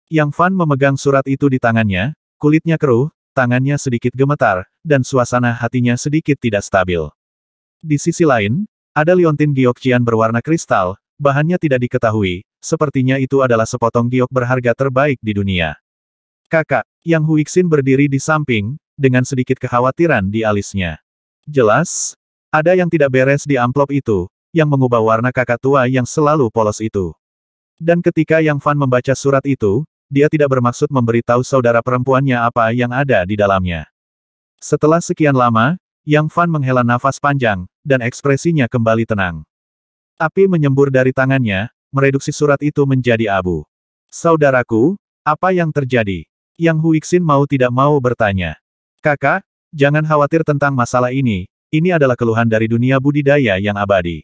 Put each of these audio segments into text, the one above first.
Yang Fan memegang surat itu di tangannya, kulitnya keruh, tangannya sedikit gemetar, dan suasana hatinya sedikit tidak stabil. Di sisi lain, ada liontin giok Qian berwarna kristal, bahannya tidak diketahui, sepertinya itu adalah sepotong giok berharga terbaik di dunia. Kakak, Yang Huixin berdiri di samping, dengan sedikit kekhawatiran di alisnya. Jelas, ada yang tidak beres di amplop itu, yang mengubah warna kakak tua yang selalu polos itu. Dan ketika Yang Fan membaca surat itu, dia tidak bermaksud memberitahu saudara perempuannya apa yang ada di dalamnya. Setelah sekian lama, Yang Fan menghela nafas panjang, dan ekspresinya kembali tenang. Api menyembur dari tangannya, mereduksi surat itu menjadi abu. Saudaraku, apa yang terjadi? Yang Huixin mau tidak mau bertanya. Kakak, jangan khawatir tentang masalah ini adalah keluhan dari dunia budidaya yang abadi.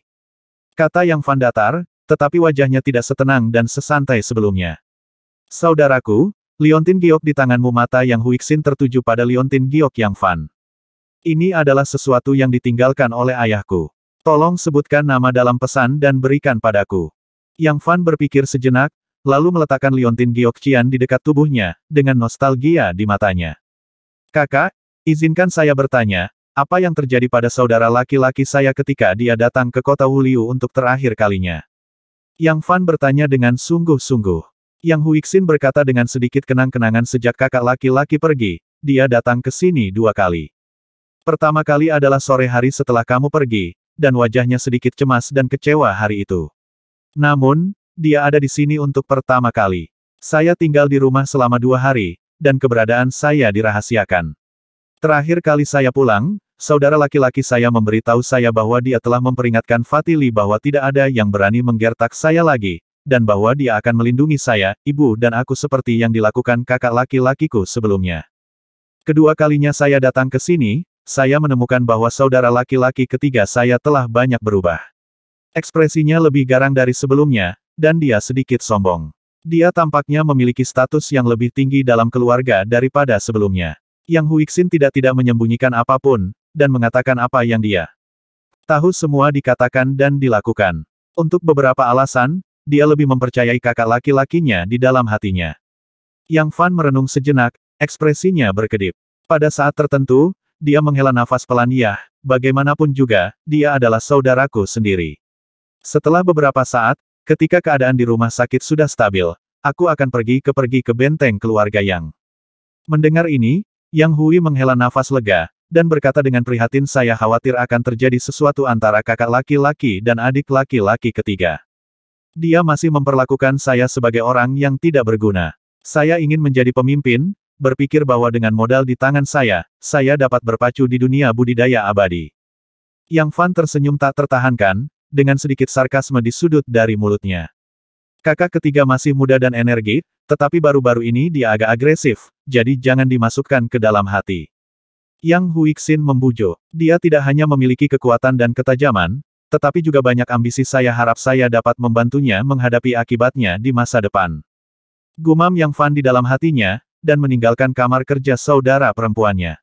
Kata Yang Fan datar, tetapi wajahnya tidak setenang dan sesantai sebelumnya. Saudaraku, liontin giok di tanganmu. Mata Yang Huixin tertuju pada liontin giok Yang Fan. Ini adalah sesuatu yang ditinggalkan oleh ayahku. Tolong sebutkan nama dalam pesan dan berikan padaku. Yang Fan berpikir sejenak, lalu meletakkan liontin giok Qian di dekat tubuhnya, dengan nostalgia di matanya. Kakak, izinkan saya bertanya, apa yang terjadi pada saudara laki-laki saya ketika dia datang ke kota Wuliu untuk terakhir kalinya? Yang Fan bertanya dengan sungguh-sungguh. Yang Huixin berkata dengan sedikit kenang-kenangan sejak kakak laki-laki pergi, dia datang ke sini 2 kali. Pertama kali adalah sore hari setelah kamu pergi, dan wajahnya sedikit cemas dan kecewa hari itu. Namun, dia ada di sini untuk pertama kali. Saya tinggal di rumah selama 2 hari, dan keberadaan saya dirahasiakan. Terakhir kali saya pulang, saudara laki-laki saya memberitahu saya bahwa dia telah memperingatkan Fatili bahwa tidak ada yang berani menggertak saya lagi, dan bahwa dia akan melindungi saya, ibu dan aku seperti yang dilakukan kakak laki-lakiku sebelumnya. Kedua kalinya saya datang ke sini, saya menemukan bahwa saudara laki-laki ketiga saya telah banyak berubah. Ekspresinya lebih garang dari sebelumnya, dan dia sedikit sombong. Dia tampaknya memiliki status yang lebih tinggi dalam keluarga daripada sebelumnya. Yang Huixin tidak menyembunyikan apapun, dan mengatakan apa yang dia tahu semua dikatakan dan dilakukan. Untuk beberapa alasan, dia lebih mempercayai kakak laki-lakinya di dalam hatinya. Yang Fan merenung sejenak, ekspresinya berkedip. Pada saat tertentu, dia menghela nafas pelan. Ya, bagaimanapun juga, dia adalah saudaraku sendiri. Setelah beberapa saat, ketika keadaan di rumah sakit sudah stabil, aku akan pergi ke benteng keluarga Yang. Mendengar ini, Yang Hui menghela nafas lega, dan berkata dengan prihatin, saya khawatir akan terjadi sesuatu antara kakak laki-laki dan adik laki-laki ketiga. Dia masih memperlakukan saya sebagai orang yang tidak berguna. Saya ingin menjadi pemimpin, berpikir bahwa dengan modal di tangan saya dapat berpacu di dunia budidaya abadi. Yang Fan tersenyum tak tertahankan, dengan sedikit sarkasme di sudut dari mulutnya. Kakak ketiga masih muda dan energik, tetapi baru-baru ini dia agak agresif, jadi jangan dimasukkan ke dalam hati. Yang Huixin membujuk. Dia tidak hanya memiliki kekuatan dan ketajaman, tetapi juga banyak ambisi. Saya harap saya dapat membantunya menghadapi akibatnya di masa depan. Gumam Yang Fan di dalam hatinya, dan meninggalkan kamar kerja saudara perempuannya.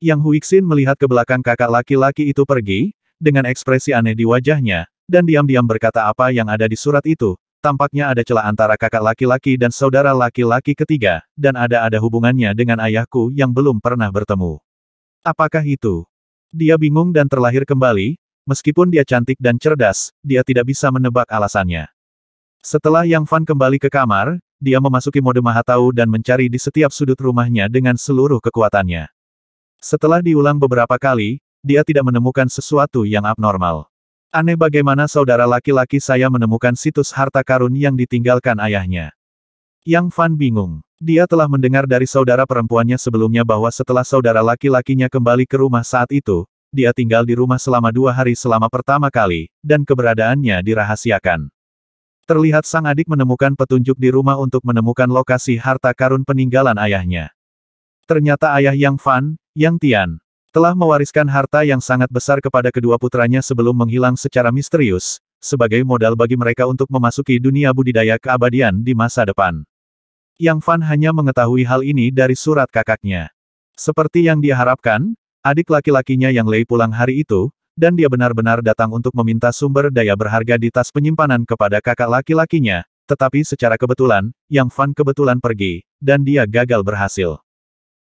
Yang Huixin melihat ke belakang kakak laki-laki itu pergi, dengan ekspresi aneh di wajahnya, dan diam-diam berkata apa yang ada di surat itu, tampaknya ada celah antara kakak laki-laki dan saudara laki-laki ketiga, dan ada hubungannya dengan ayahku yang belum pernah bertemu. Apakah itu? Dia bingung dan terlahir kembali, meskipun dia cantik dan cerdas, dia tidak bisa menebak alasannya. Setelah Yang Fan kembali ke kamar, dia memasuki mode Maha Tahu dan mencari di setiap sudut rumahnya dengan seluruh kekuatannya. Setelah diulang beberapa kali, dia tidak menemukan sesuatu yang abnormal. Aneh bagaimana saudara laki-laki saya menemukan situs harta karun yang ditinggalkan ayahnya. Yang Fan bingung. Dia telah mendengar dari saudara perempuannya sebelumnya bahwa setelah saudara laki-lakinya kembali ke rumah saat itu, dia tinggal di rumah selama 2 hari selama pertama kali, dan keberadaannya dirahasiakan. Terlihat sang adik menemukan petunjuk di rumah untuk menemukan lokasi harta karun peninggalan ayahnya. Ternyata ayah Yang Fan, Yang Tian, telah mewariskan harta yang sangat besar kepada kedua putranya sebelum menghilang secara misterius, sebagai modal bagi mereka untuk memasuki dunia budidaya keabadian di masa depan. Yang Fan hanya mengetahui hal ini dari surat kakaknya. Seperti yang dia harapkan, adik laki-lakinya Yang Lei pulang hari itu, dan dia benar-benar datang untuk meminta sumber daya berharga di tas penyimpanan kepada kakak laki-lakinya, tetapi secara kebetulan, Yang Fan kebetulan pergi, dan dia gagal berhasil.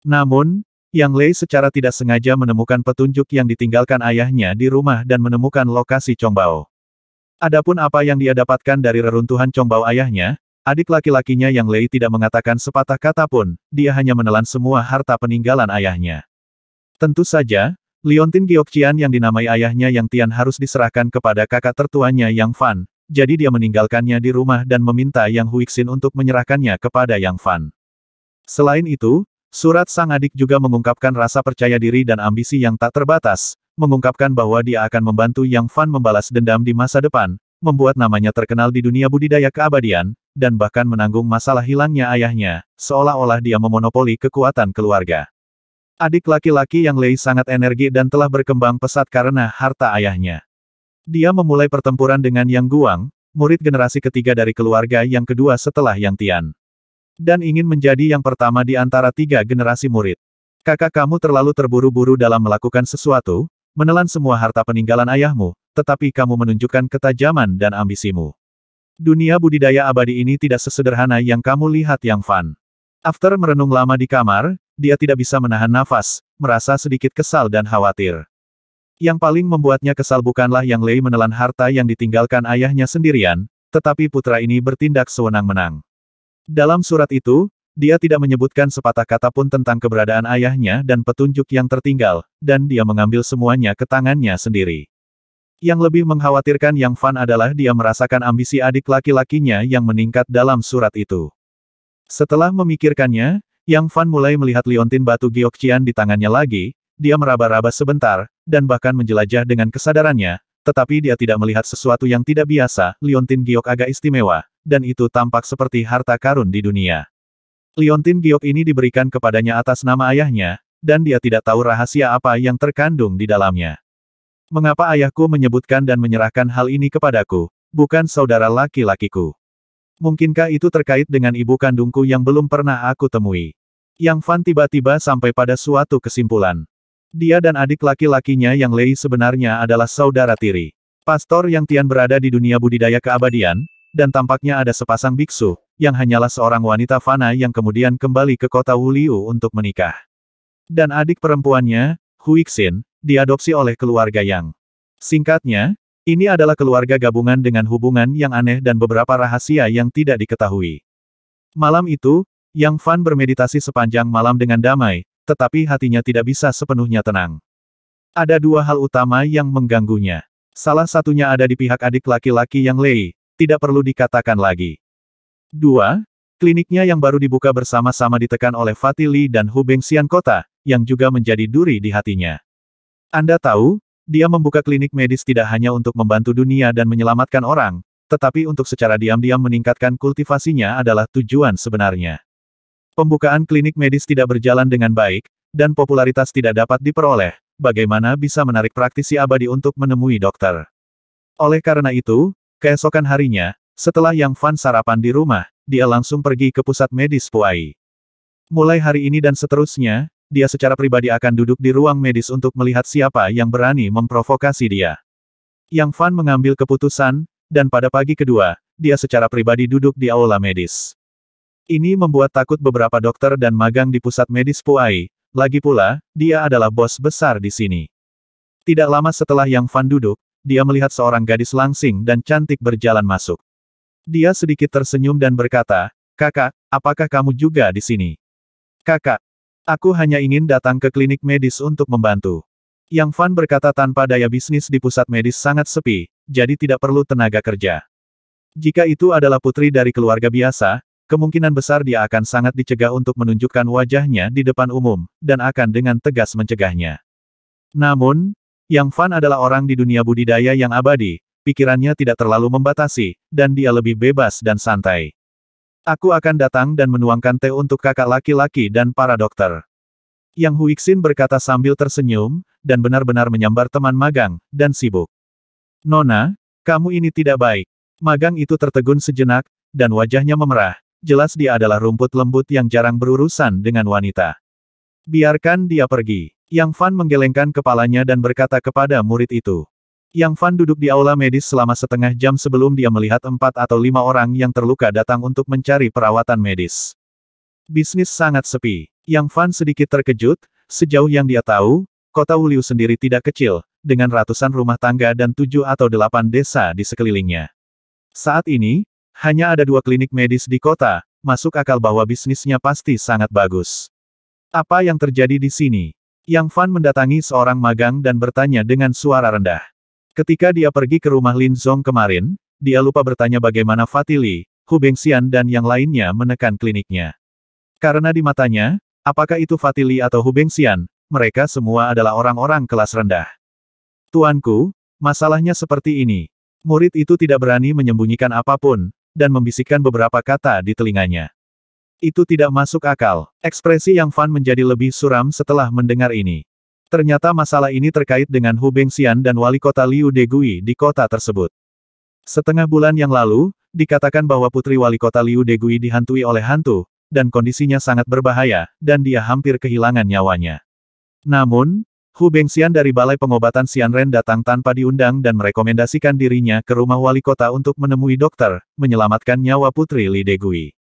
Namun, Yang Lei secara tidak sengaja menemukan petunjuk yang ditinggalkan ayahnya di rumah dan menemukan lokasi Chongbao. Adapun apa yang dia dapatkan dari reruntuhan Chongbao ayahnya, adik laki-lakinya Yang Lei tidak mengatakan sepatah kata pun, dia hanya menelan semua harta peninggalan ayahnya. Tentu saja, Liontin Giokjian yang dinamai ayahnya Yang Tian harus diserahkan kepada kakak tertuanya Yang Fan, jadi dia meninggalkannya di rumah dan meminta Yang Huixin untuk menyerahkannya kepada Yang Fan. Selain itu, surat sang adik juga mengungkapkan rasa percaya diri dan ambisi yang tak terbatas, mengungkapkan bahwa dia akan membantu Yang Fan membalas dendam di masa depan, membuat namanya terkenal di dunia budidaya keabadian, dan bahkan menanggung masalah hilangnya ayahnya, seolah-olah dia memonopoli kekuatan keluarga. Adik laki-laki Yang Lei sangat energi dan telah berkembang pesat karena harta ayahnya. Dia memulai pertempuran dengan Yang Guang, murid generasi ketiga dari keluarga yang kedua setelah Yang Tian. Dan ingin menjadi yang pertama di antara 3 generasi murid. Kakak kamu terlalu terburu-buru dalam melakukan sesuatu, menelan semua harta peninggalan ayahmu, tetapi kamu menunjukkan ketajaman dan ambisimu. Dunia budidaya abadi ini tidak sesederhana yang kamu lihat Yang Fan. After merenung lama di kamar, dia tidak bisa menahan nafas, merasa sedikit kesal dan khawatir. Yang paling membuatnya kesal bukanlah Yang Lei menelan harta yang ditinggalkan ayahnya sendirian, tetapi putra ini bertindak sewenang-wenang. Dalam surat itu, dia tidak menyebutkan sepatah kata pun tentang keberadaan ayahnya dan petunjuk yang tertinggal, dan dia mengambil semuanya ke tangannya sendiri. Yang lebih mengkhawatirkan Yang Fan adalah dia merasakan ambisi adik laki-lakinya yang meningkat dalam surat itu. Setelah memikirkannya, Yang Fan mulai melihat liontin batu Giokjian di tangannya lagi, dia meraba-raba sebentar, dan bahkan menjelajah dengan kesadarannya, tetapi dia tidak melihat sesuatu yang tidak biasa, liontin giok agak istimewa, dan itu tampak seperti harta karun di dunia. Liontin giok ini diberikan kepadanya atas nama ayahnya, dan dia tidak tahu rahasia apa yang terkandung di dalamnya. Mengapa ayahku menyebutkan dan menyerahkan hal ini kepadaku, bukan saudara laki-lakiku? Mungkinkah itu terkait dengan ibu kandungku yang belum pernah aku temui? Yang Fan tiba-tiba sampai pada suatu kesimpulan. Dia dan adik laki-lakinya Yang Lei sebenarnya adalah saudara tiri. Pastor Yang Tian berada di dunia budidaya keabadian, dan tampaknya ada sepasang biksu, yang hanyalah seorang wanita fana yang kemudian kembali ke kota Wuliu untuk menikah. Dan adik perempuannya, Huixin, diadopsi oleh keluarga Yang. Singkatnya, ini adalah keluarga gabungan dengan hubungan yang aneh dan beberapa rahasia yang tidak diketahui. Malam itu, Yang Fan bermeditasi sepanjang malam dengan damai, tetapi hatinya tidak bisa sepenuhnya tenang. Ada 2 hal utama yang mengganggunya. Salah satunya ada di pihak adik laki-laki Yang Lei, tidak perlu dikatakan lagi. 2. Kliniknya yang baru dibuka bersama-sama ditekan oleh Fatih Li dan Hu Bengxian Kota, yang juga menjadi duri di hatinya. Anda tahu, dia membuka klinik medis tidak hanya untuk membantu dunia dan menyelamatkan orang, tetapi untuk secara diam-diam meningkatkan kultivasinya adalah tujuan sebenarnya. Pembukaan klinik medis tidak berjalan dengan baik, dan popularitas tidak dapat diperoleh, bagaimana bisa menarik praktisi abadi untuk menemui dokter. Oleh karena itu, keesokan harinya, setelah Yang Fan sarapan di rumah, dia langsung pergi ke pusat medis Puai. Mulai hari ini dan seterusnya, dia secara pribadi akan duduk di ruang medis untuk melihat siapa yang berani memprovokasi dia. Yang Fan mengambil keputusan, dan pada pagi kedua, dia secara pribadi duduk di aula medis. Ini membuat takut beberapa dokter dan magang di pusat medis Puai, lagi pula, dia adalah bos besar di sini. Tidak lama setelah Yang Fan duduk, dia melihat seorang gadis langsing dan cantik berjalan masuk. Dia sedikit tersenyum dan berkata, "Kakak, apakah kamu juga di sini?" "Kakak, aku hanya ingin datang ke klinik medis untuk membantu." Yang Fan berkata tanpa daya bisnis di pusat medis sangat sepi, jadi tidak perlu tenaga kerja. Jika itu adalah putri dari keluarga biasa, kemungkinan besar dia akan sangat dicegah untuk menunjukkan wajahnya di depan umum, dan akan dengan tegas mencegahnya. Namun, Yang Fan adalah orang di dunia budidaya yang abadi, pikirannya tidak terlalu membatasi, dan dia lebih bebas dan santai. "Aku akan datang dan menuangkan teh untuk kakak laki-laki dan para dokter." Yang Huixin berkata sambil tersenyum, dan benar-benar menyambar teman magang, dan sibuk. "Nona, kamu ini tidak baik." Magang itu tertegun sejenak, dan wajahnya memerah. Jelas dia adalah rumput lembut yang jarang berurusan dengan wanita. "Biarkan dia pergi." Yang Fan menggelengkan kepalanya dan berkata kepada murid itu. Yang Fan duduk di aula medis selama setengah jam sebelum dia melihat 4 atau 5 orang yang terluka datang untuk mencari perawatan medis. Bisnis sangat sepi. Yang Fan sedikit terkejut, sejauh yang dia tahu, kota Wuliu sendiri tidak kecil, dengan ratusan rumah tangga dan 7 atau 8 desa di sekelilingnya. Saat ini, hanya ada 2 klinik medis di kota, masuk akal bahwa bisnisnya pasti sangat bagus. Apa yang terjadi di sini? Yang Fan mendatangi seorang magang dan bertanya dengan suara rendah. Ketika dia pergi ke rumah Lin Zong kemarin, dia lupa bertanya bagaimana Fatili, Hu Bengxian dan yang lainnya menekan kliniknya. Karena di matanya, apakah itu Fatili atau Hu Bengxian, mereka semua adalah orang-orang kelas rendah. Tuanku, masalahnya seperti ini. Murid itu tidak berani menyembunyikan apapun, dan membisikkan beberapa kata di telinganya. Itu tidak masuk akal. Ekspresi Yang Fan menjadi lebih suram setelah mendengar ini. Ternyata masalah ini terkait dengan Hu Bengxian dan wali kota Liu Degui di kota tersebut. Setengah bulan yang lalu, dikatakan bahwa putri wali kota Liu Degui dihantui oleh hantu, dan kondisinya sangat berbahaya, dan dia hampir kehilangan nyawanya. Namun, Hu Bengxian dari Balai Pengobatan Xianren datang tanpa diundang dan merekomendasikan dirinya ke rumah wali kota untuk menemui dokter, menyelamatkan nyawa putri Li Degui.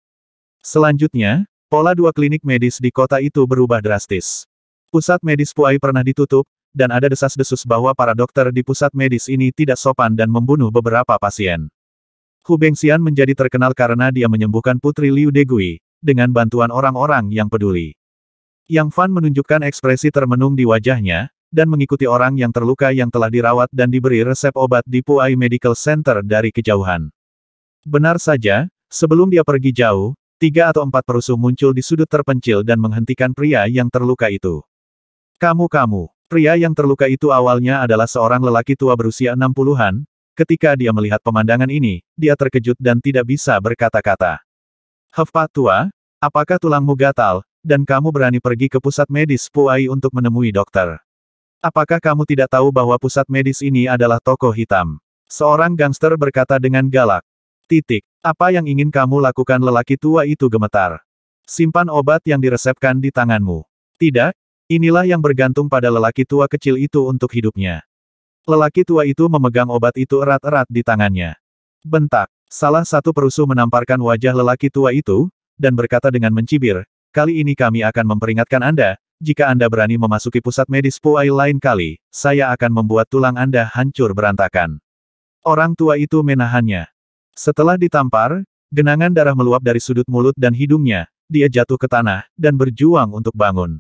Selanjutnya, pola 2 klinik medis di kota itu berubah drastis. Pusat medis Puai pernah ditutup, dan ada desas-desus bahwa para dokter di pusat medis ini tidak sopan dan membunuh beberapa pasien. Hu Bengxian menjadi terkenal karena dia menyembuhkan putri Liu Degui, dengan bantuan orang-orang yang peduli. Yang Fan menunjukkan ekspresi termenung di wajahnya, dan mengikuti orang yang terluka yang telah dirawat dan diberi resep obat di Puai Medical Center dari kejauhan. Benar saja, sebelum dia pergi jauh, 3 atau 4 perusuh muncul di sudut terpencil dan menghentikan pria yang terluka itu. Kamu, pria yang terluka itu awalnya adalah seorang lelaki tua berusia 60-an, ketika dia melihat pemandangan ini, dia terkejut dan tidak bisa berkata-kata. Pak tua, apakah tulangmu gatal? Dan kamu berani pergi ke pusat medis Puai untuk menemui dokter. Apakah kamu tidak tahu bahwa pusat medis ini adalah toko hitam? Seorang gangster berkata dengan galak. Apa yang ingin kamu lakukan? Lelaki tua itu gemetar. Simpan obat yang diresepkan di tanganmu. Tidak, inilah yang bergantung pada lelaki tua kecil itu untuk hidupnya. Lelaki tua itu memegang obat itu erat-erat di tangannya. Bentak, salah satu perusuh menamparkan wajah lelaki tua itu, dan berkata dengan mencibir, kali ini kami akan memperingatkan Anda, jika Anda berani memasuki pusat medis Puai lain kali, saya akan membuat tulang Anda hancur berantakan. Orang tua itu menahannya. Setelah ditampar, genangan darah meluap dari sudut mulut dan hidungnya, dia jatuh ke tanah, dan berjuang untuk bangun.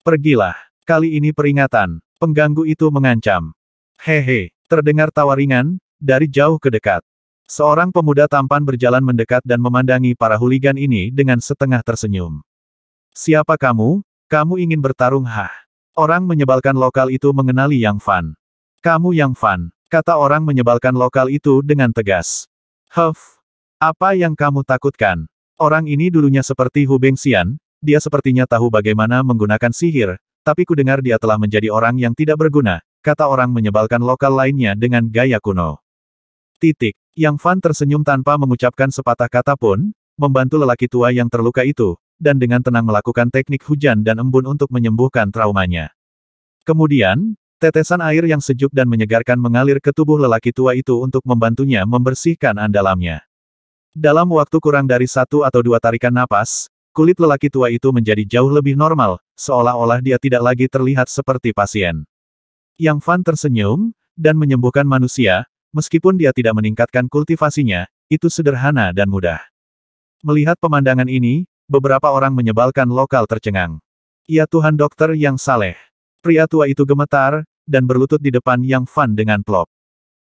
Pergilah. Kali ini peringatan. Pengganggu itu mengancam. Hehe, terdengar tawa ringan, dari jauh ke dekat. Seorang pemuda tampan berjalan mendekat dan memandangi para huligan ini dengan setengah tersenyum. Siapa kamu? Kamu ingin bertarung? Orang menyebalkan lokal itu mengenali Yang Fan. Kamu Yang Fan, kata orang menyebalkan lokal itu dengan tegas. Apa yang kamu takutkan? Orang ini dulunya seperti Hu Bengxian, dia sepertinya tahu bagaimana menggunakan sihir, tapi kudengar dia telah menjadi orang yang tidak berguna, kata orang menyebalkan lokal lainnya dengan gaya kuno. Yang Fan tersenyum tanpa mengucapkan sepatah kata pun, membantu lelaki tua yang terluka itu, dan dengan tenang melakukan teknik hujan dan embun untuk menyembuhkan traumanya. Kemudian, tetesan air yang sejuk dan menyegarkan mengalir ke tubuh lelaki tua itu untuk membantunya membersihkan andalamnya. Dalam waktu kurang dari 1 atau 2 tarikan napas, kulit lelaki tua itu menjadi jauh lebih normal, seolah-olah dia tidak lagi terlihat seperti pasien. Yang Fan tersenyum, dan menyembuhkan manusia, meskipun dia tidak meningkatkan kultivasinya, itu sederhana dan mudah. Melihat pemandangan ini, beberapa orang menyebalkan lokal tercengang. Ya Tuhan dokter yang saleh. Pria tua itu gemetar, dan berlutut di depan Yang Fan dengan plop.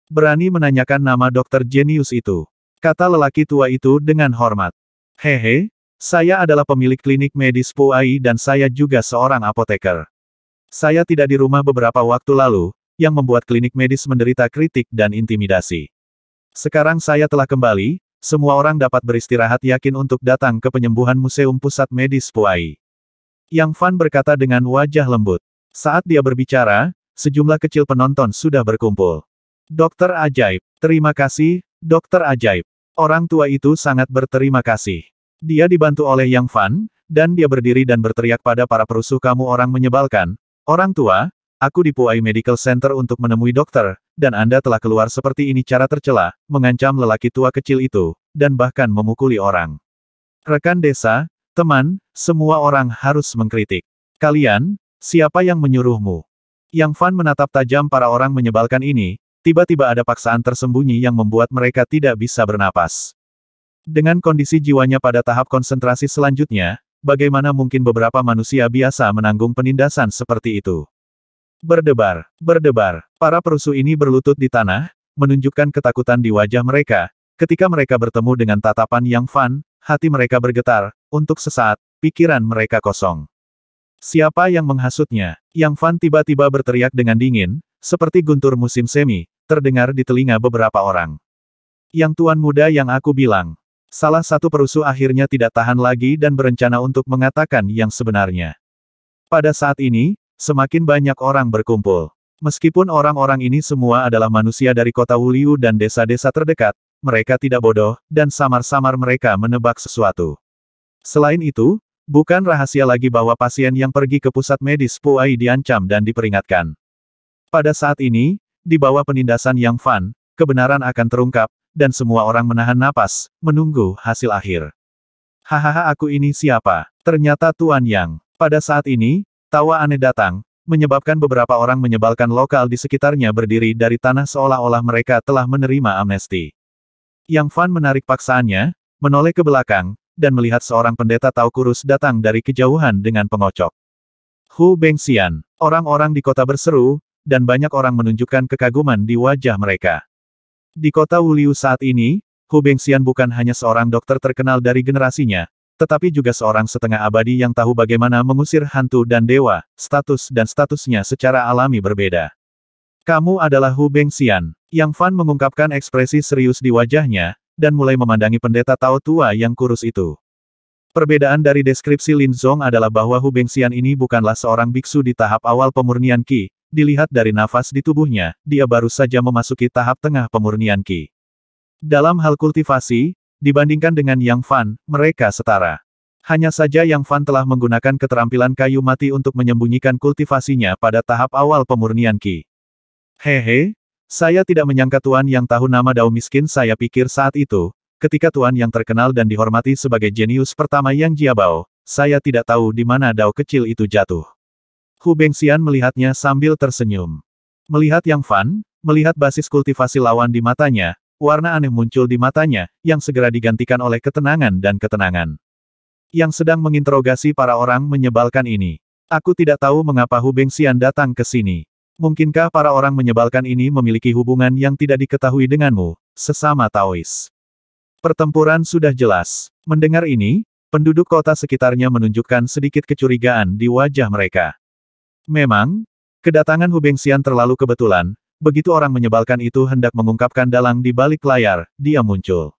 Berani menanyakan nama dokter jenius itu. Kata lelaki tua itu dengan hormat. Hehe, saya adalah pemilik klinik medis Puai dan saya juga seorang apoteker. Saya tidak di rumah beberapa waktu lalu, yang membuat klinik medis menderita kritik dan intimidasi. Sekarang saya telah kembali, semua orang dapat beristirahat yakin untuk datang ke penyembuhan Museum Pusat Medis Puai. Yang Fan berkata dengan wajah lembut. Saat dia berbicara, sejumlah kecil penonton sudah berkumpul. Dokter ajaib. Terima kasih, dokter ajaib. Orang tua itu sangat berterima kasih. Dia dibantu oleh Yang Fan, dan dia berdiri dan berteriak pada para perusuh, kamu orang menyebalkan. Orang tua, aku di Puai Medical Center untuk menemui dokter, dan Anda telah keluar seperti ini cara tercela, mengancam lelaki tua kecil itu, dan bahkan memukuli orang. Rekan desa, teman, semua orang harus mengkritik. Kalian, siapa yang menyuruhmu? Yang Fan menatap tajam para orang menyebalkan ini, tiba-tiba ada paksaan tersembunyi yang membuat mereka tidak bisa bernapas. Dengan kondisi jiwanya pada tahap konsentrasi selanjutnya, bagaimana mungkin beberapa manusia biasa menanggung penindasan seperti itu? Berdebar, berdebar, para perusuh ini berlutut di tanah, menunjukkan ketakutan di wajah mereka. Ketika mereka bertemu dengan tatapan Yang Fan, hati mereka bergetar, untuk sesaat, pikiran mereka kosong. Siapa yang menghasutnya? Yang Fan tiba-tiba berteriak dengan dingin, seperti guntur musim semi, terdengar di telinga beberapa orang. Yang tuan muda yang aku bilang. Salah satu perusuh akhirnya tidak tahan lagi dan berencana untuk mengatakan yang sebenarnya. Pada saat ini, semakin banyak orang berkumpul. Meskipun orang-orang ini semua adalah manusia dari kota Wuliu dan desa-desa terdekat, mereka tidak bodoh, dan samar-samar mereka menebak sesuatu. Selain itu, bukan rahasia lagi bahwa pasien yang pergi ke pusat medis Puai diancam dan diperingatkan. Pada saat ini, di bawah penindasan Yang Fan, kebenaran akan terungkap, dan semua orang menahan napas, menunggu hasil akhir. Hahaha, aku ini siapa? Ternyata Tuan Yang. Pada saat ini, tawa aneh datang, menyebabkan beberapa orang menyebalkan lokal di sekitarnya berdiri dari tanah seolah-olah mereka telah menerima amnesti. Yang Fan menarik paksaannya, menoleh ke belakang, dan melihat seorang pendeta Tao kurus datang dari kejauhan dengan pengocok. Hu Bengxian. Orang-orang di kota berseru, dan banyak orang menunjukkan kekaguman di wajah mereka. Di kota Wuliu saat ini, Hu Bengxian bukan hanya seorang dokter terkenal dari generasinya, tetapi juga seorang setengah abadi yang tahu bagaimana mengusir hantu dan dewa, status dan statusnya secara alami berbeda. Kamu adalah Hu Bengxian. Yang Fan mengungkapkan ekspresi serius di wajahnya, dan mulai memandangi pendeta Tao tua yang kurus itu. Perbedaan dari deskripsi Lin Zong adalah bahwa Hu Bengxian ini bukanlah seorang biksu di tahap awal pemurnian Qi, dilihat dari nafas di tubuhnya, dia baru saja memasuki tahap tengah pemurnian Qi. Dalam hal kultivasi, dibandingkan dengan Yang Fan, mereka setara. Hanya saja Yang Fan telah menggunakan keterampilan kayu mati untuk menyembunyikan kultivasinya pada tahap awal pemurnian Qi. Hehe, saya tidak menyangka Tuan Yang tahu nama Dao miskin. Saya pikir saat itu, ketika Tuan Yang terkenal dan dihormati sebagai jenius pertama Yang Jiabao, saya tidak tahu di mana Dao kecil itu jatuh. Hu Bengxian melihatnya sambil tersenyum. Melihat Yang Fan, melihat basis kultivasi lawan di matanya, warna aneh muncul di matanya, yang segera digantikan oleh ketenangan dan ketenangan. Yang sedang menginterogasi para orang menyebalkan ini. Aku tidak tahu mengapa Hu Bengxian datang ke sini. Mungkinkah para orang menyebalkan ini memiliki hubungan yang tidak diketahui denganmu, sesama Taois? Pertempuran sudah jelas. Mendengar ini, penduduk kota sekitarnya menunjukkan sedikit kecurigaan di wajah mereka. Memang, kedatangan Hu Bengxian terlalu kebetulan. Begitu orang menyebalkan itu hendak mengungkapkan dalang di balik layar, dia muncul.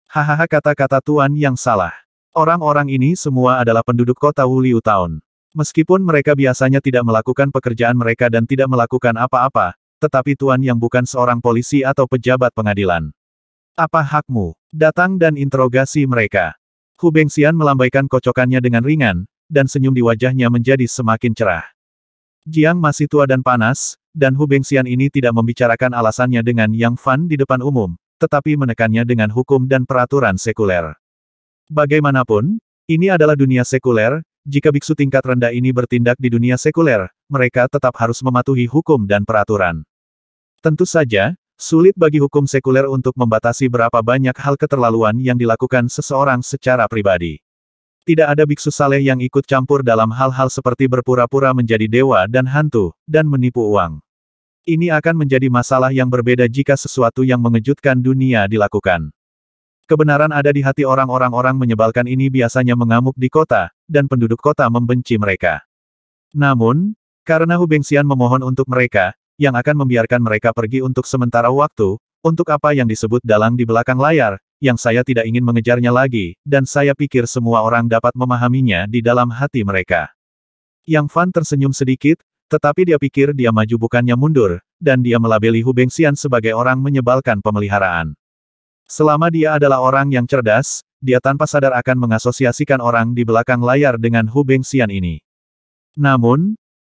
Hahaha, kata-kata Tuan Yang salah. Orang-orang ini semua adalah penduduk kota Wuliu Town. Meskipun mereka biasanya tidak melakukan pekerjaan mereka dan tidak melakukan apa-apa, tetapi Tuan Yang bukan seorang polisi atau pejabat pengadilan. Apa hakmu? Datang dan interogasi mereka. Hu Bengxian melambaikan kocokannya dengan ringan, dan senyum di wajahnya menjadi semakin cerah. Jiang masih tua dan panas, dan Hu Bengxian ini tidak membicarakan alasannya dengan Yang Fan di depan umum, tetapi menekannya dengan hukum dan peraturan sekuler. Bagaimanapun, ini adalah dunia sekuler. Jika biksu tingkat rendah ini bertindak di dunia sekuler, mereka tetap harus mematuhi hukum dan peraturan. Tentu saja, sulit bagi hukum sekuler untuk membatasi berapa banyak hal keterlaluan yang dilakukan seseorang secara pribadi. Tidak ada biksu saleh yang ikut campur dalam hal-hal seperti berpura-pura menjadi dewa dan hantu, dan menipu uang. Ini akan menjadi masalah yang berbeda jika sesuatu yang mengejutkan dunia dilakukan. Kebenaran ada di hati orang-orang menyebalkan ini biasanya mengamuk di kota, dan penduduk kota membenci mereka. Namun, karena Hu Bengxian memohon untuk mereka, yang akan membiarkan mereka pergi untuk sementara waktu, untuk apa yang disebut dalang di belakang layar, yang saya tidak ingin mengejarnya lagi, dan saya pikir semua orang dapat memahaminya di dalam hati mereka. Yang Fan tersenyum sedikit, tetapi dia pikir dia maju bukannya mundur, dan dia melabeli Hu Bengxian sebagai orang menyebalkan pemeliharaan. Selama dia adalah orang yang cerdas, dia tanpa sadar akan mengasosiasikan orang di belakang layar dengan Hu Bengxian ini. Namun,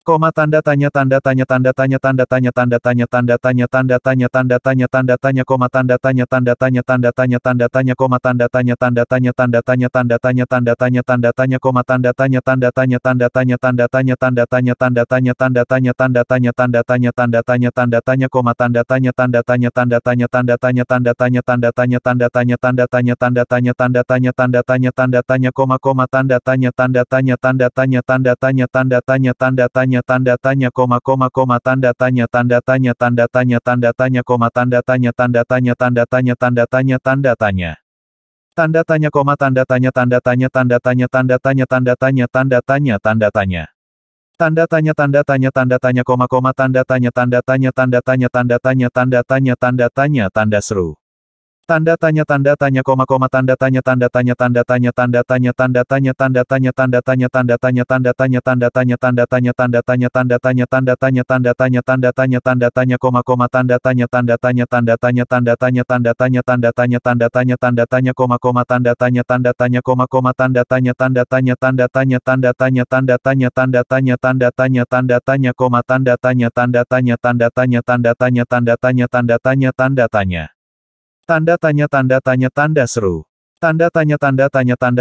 Koma tanda tanya tanda tanya tanda tanya tanda tanya tanda tanya tanda tanya tanda tanya tanda tanya koma tanda tanya tanda tanya tanda tanya koma tanda tanya tanda tanya tanda tanya koma tanda tanya tanda tanya tanda tanya koma tanda tanya seru. Tanda tanya koma tanda tanya tanda tanya koma tanda tanya tanda seru. Tanda tanya tanda seru. Tanda tanya koma tanda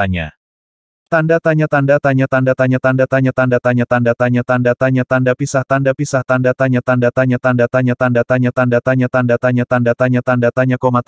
tanya. Tanda tanya pisah tanda koma tanda tanya koma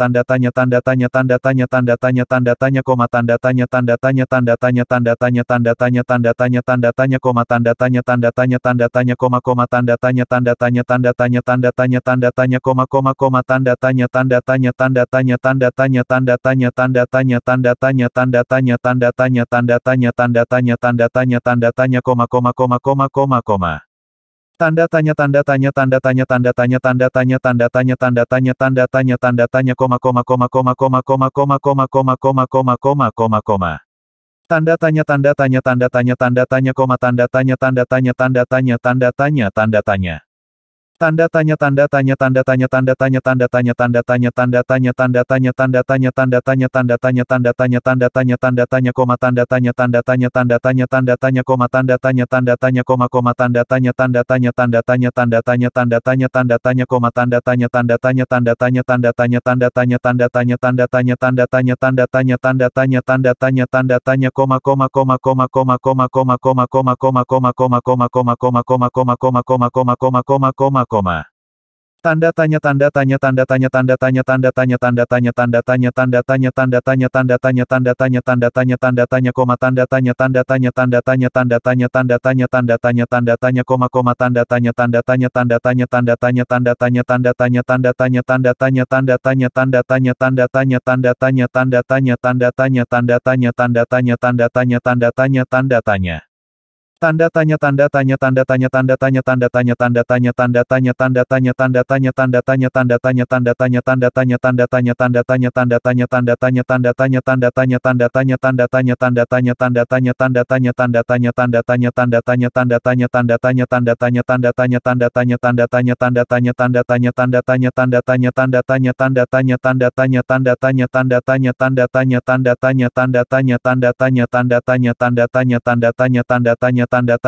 Tanda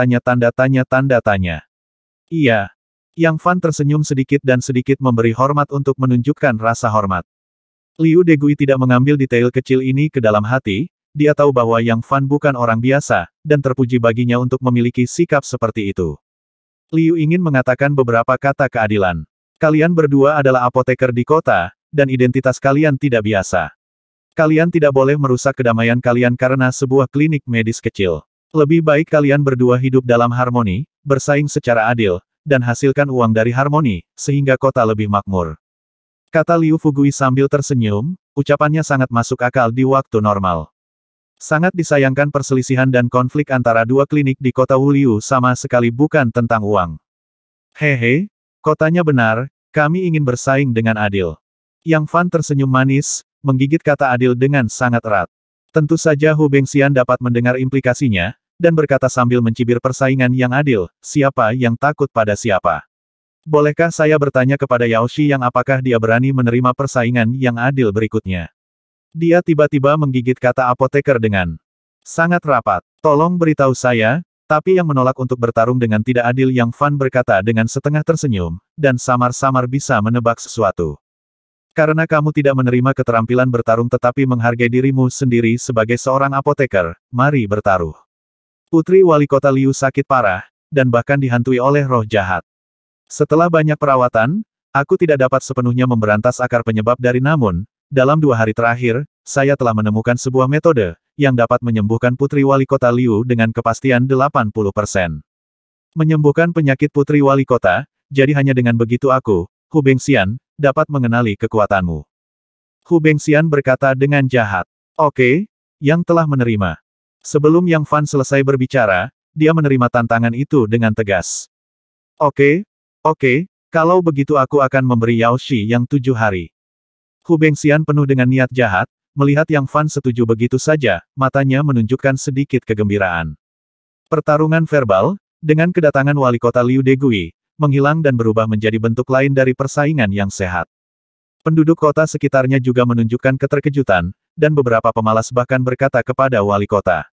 tanya Iya. Yang Fan tersenyum sedikit dan sedikit memberi hormat untuk menunjukkan rasa hormat. Liu Degui tidak mengambil detail kecil ini ke dalam hati, dia tahu bahwa Yang Fan bukan orang biasa, dan terpuji baginya untuk memiliki sikap seperti itu. Liu ingin mengatakan beberapa kata keadilan. Kalian berdua adalah apoteker di kota, dan identitas kalian tidak biasa. Kalian tidak boleh merusak kedamaian kalian karena sebuah klinik medis kecil. Lebih baik kalian berdua hidup dalam harmoni, bersaing secara adil, dan hasilkan uang dari harmoni, sehingga kota lebih makmur. Kata Liu Fugui sambil tersenyum, ucapannya sangat masuk akal di waktu normal. Sangat disayangkan perselisihan dan konflik antara dua klinik di kota Wuliu sama sekali bukan tentang uang. Hehe, kotanya benar, kami ingin bersaing dengan adil. Yang Fan tersenyum manis, menggigit kata adil dengan sangat erat. Tentu saja Hu Bengxian dapat mendengar implikasinya, dan berkata sambil mencibir persaingan yang adil, siapa yang takut pada siapa? Bolehkah saya bertanya kepada Yao Shi yang apakah dia berani menerima persaingan yang adil berikutnya? Dia tiba-tiba menggigit kata apoteker dengan sangat rapat. Tolong beritahu saya, tapi yang menolak untuk bertarung dengan tidak adil Yang Fan berkata dengan setengah tersenyum, dan samar-samar bisa menebak sesuatu. Karena kamu tidak menerima keterampilan bertarung tetapi menghargai dirimu sendiri sebagai seorang apoteker, mari bertaruh. Putri Wali Kota Liu sakit parah, dan bahkan dihantui oleh roh jahat. Setelah banyak perawatan, aku tidak dapat sepenuhnya memberantas akar penyebab dari namun, dalam 2 hari terakhir, saya telah menemukan sebuah metode, yang dapat menyembuhkan Putri Wali Kota Liu dengan kepastian 80%. Menyembuhkan penyakit Putri Wali Kota, jadi hanya dengan begitu aku, Hu Bengxian, dapat mengenali kekuatanmu. Hu Bengxian berkata dengan jahat. Oke, yang telah menerima. Sebelum Yang Fan selesai berbicara, dia menerima tantangan itu dengan tegas. Oke, kalau begitu aku akan memberi Yao Shi yang 7 hari. Hu Bengxian penuh dengan niat jahat, melihat Yang Fan setuju begitu saja, matanya menunjukkan sedikit kegembiraan. Pertarungan verbal, dengan kedatangan Wali Kota Liu Degui, menghilang dan berubah menjadi bentuk lain dari persaingan yang sehat. Penduduk kota sekitarnya juga menunjukkan keterkejutan, dan beberapa pemalas bahkan berkata kepada Wali Kota.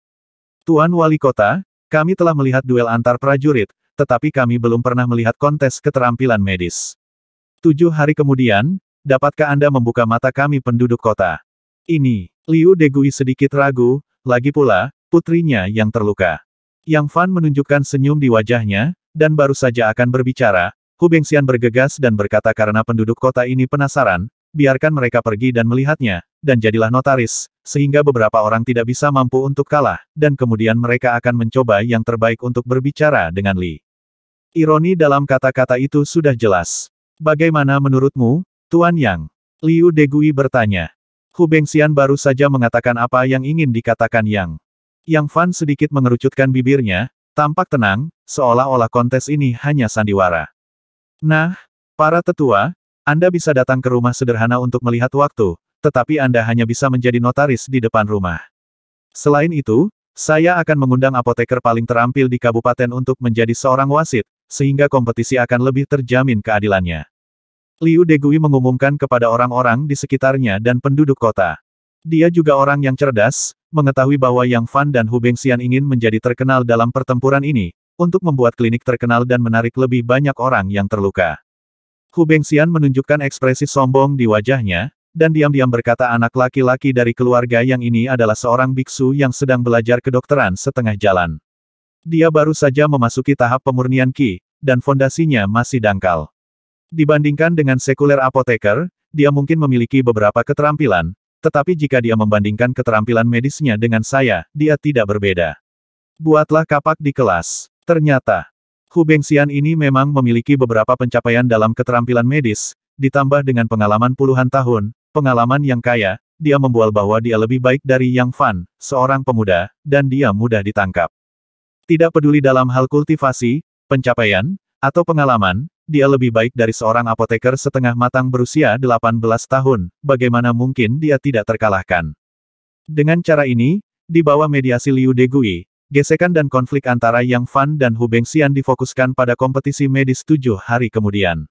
Tuan Wali Kota, kami telah melihat duel antar prajurit, tetapi kami belum pernah melihat kontes keterampilan medis. 7 hari kemudian, dapatkah Anda membuka mata kami penduduk kota? Ini, Liu Degui sedikit ragu, lagi pula, putrinya yang terluka. Yang Fan menunjukkan senyum di wajahnya, dan baru saja akan berbicara, Hu Bengxian bergegas dan berkata karena penduduk kota ini penasaran, biarkan mereka pergi dan melihatnya, dan jadilah notaris, sehingga beberapa orang tidak bisa mampu untuk kalah, dan kemudian mereka akan mencoba yang terbaik untuk berbicara dengan Li. Ironi dalam kata-kata itu sudah jelas. Bagaimana menurutmu, Tuan Yang? Liu Degui bertanya. Hu Bengxian baru saja mengatakan apa yang ingin dikatakan Yang. Yang Fan sedikit mengerucutkan bibirnya, tampak tenang, seolah-olah kontes ini hanya sandiwara. Nah, para tetua, Anda bisa datang ke rumah sederhana untuk melihat waktu, tetapi Anda hanya bisa menjadi notaris di depan rumah. Selain itu, saya akan mengundang apoteker paling terampil di kabupaten untuk menjadi seorang wasit, sehingga kompetisi akan lebih terjamin keadilannya. Liu Degui mengumumkan kepada orang-orang di sekitarnya dan penduduk kota. Dia juga orang yang cerdas, mengetahui bahwa Yang Fan dan Hu Bengxian ingin menjadi terkenal dalam pertempuran ini, untuk membuat klinik terkenal dan menarik lebih banyak orang yang terluka. Hu Bengxian menunjukkan ekspresi sombong di wajahnya, dan diam-diam berkata anak laki-laki dari keluarga yang ini adalah seorang biksu yang sedang belajar kedokteran setengah jalan. Dia baru saja memasuki tahap pemurnian Qi, dan fondasinya masih dangkal. Dibandingkan dengan sekuler apoteker, dia mungkin memiliki beberapa keterampilan, tetapi jika dia membandingkan keterampilan medisnya dengan saya, dia tidak berbeda. Buatlah kapak di kelas. Ternyata, Hu Bengxian ini memang memiliki beberapa pencapaian dalam keterampilan medis, ditambah dengan pengalaman puluhan tahun, pengalaman yang kaya, dia membual bahwa dia lebih baik dari Yang Fan, seorang pemuda, dan dia mudah ditangkap. Tidak peduli dalam hal kultivasi, pencapaian, atau pengalaman, dia lebih baik dari seorang apoteker setengah matang berusia 18 tahun, bagaimana mungkin dia tidak terkalahkan. Dengan cara ini, di bawah mediasi Liu Degui, gesekan dan konflik antara Yang Fan dan Hu Bengxian difokuskan pada kompetisi medis 7 hari kemudian.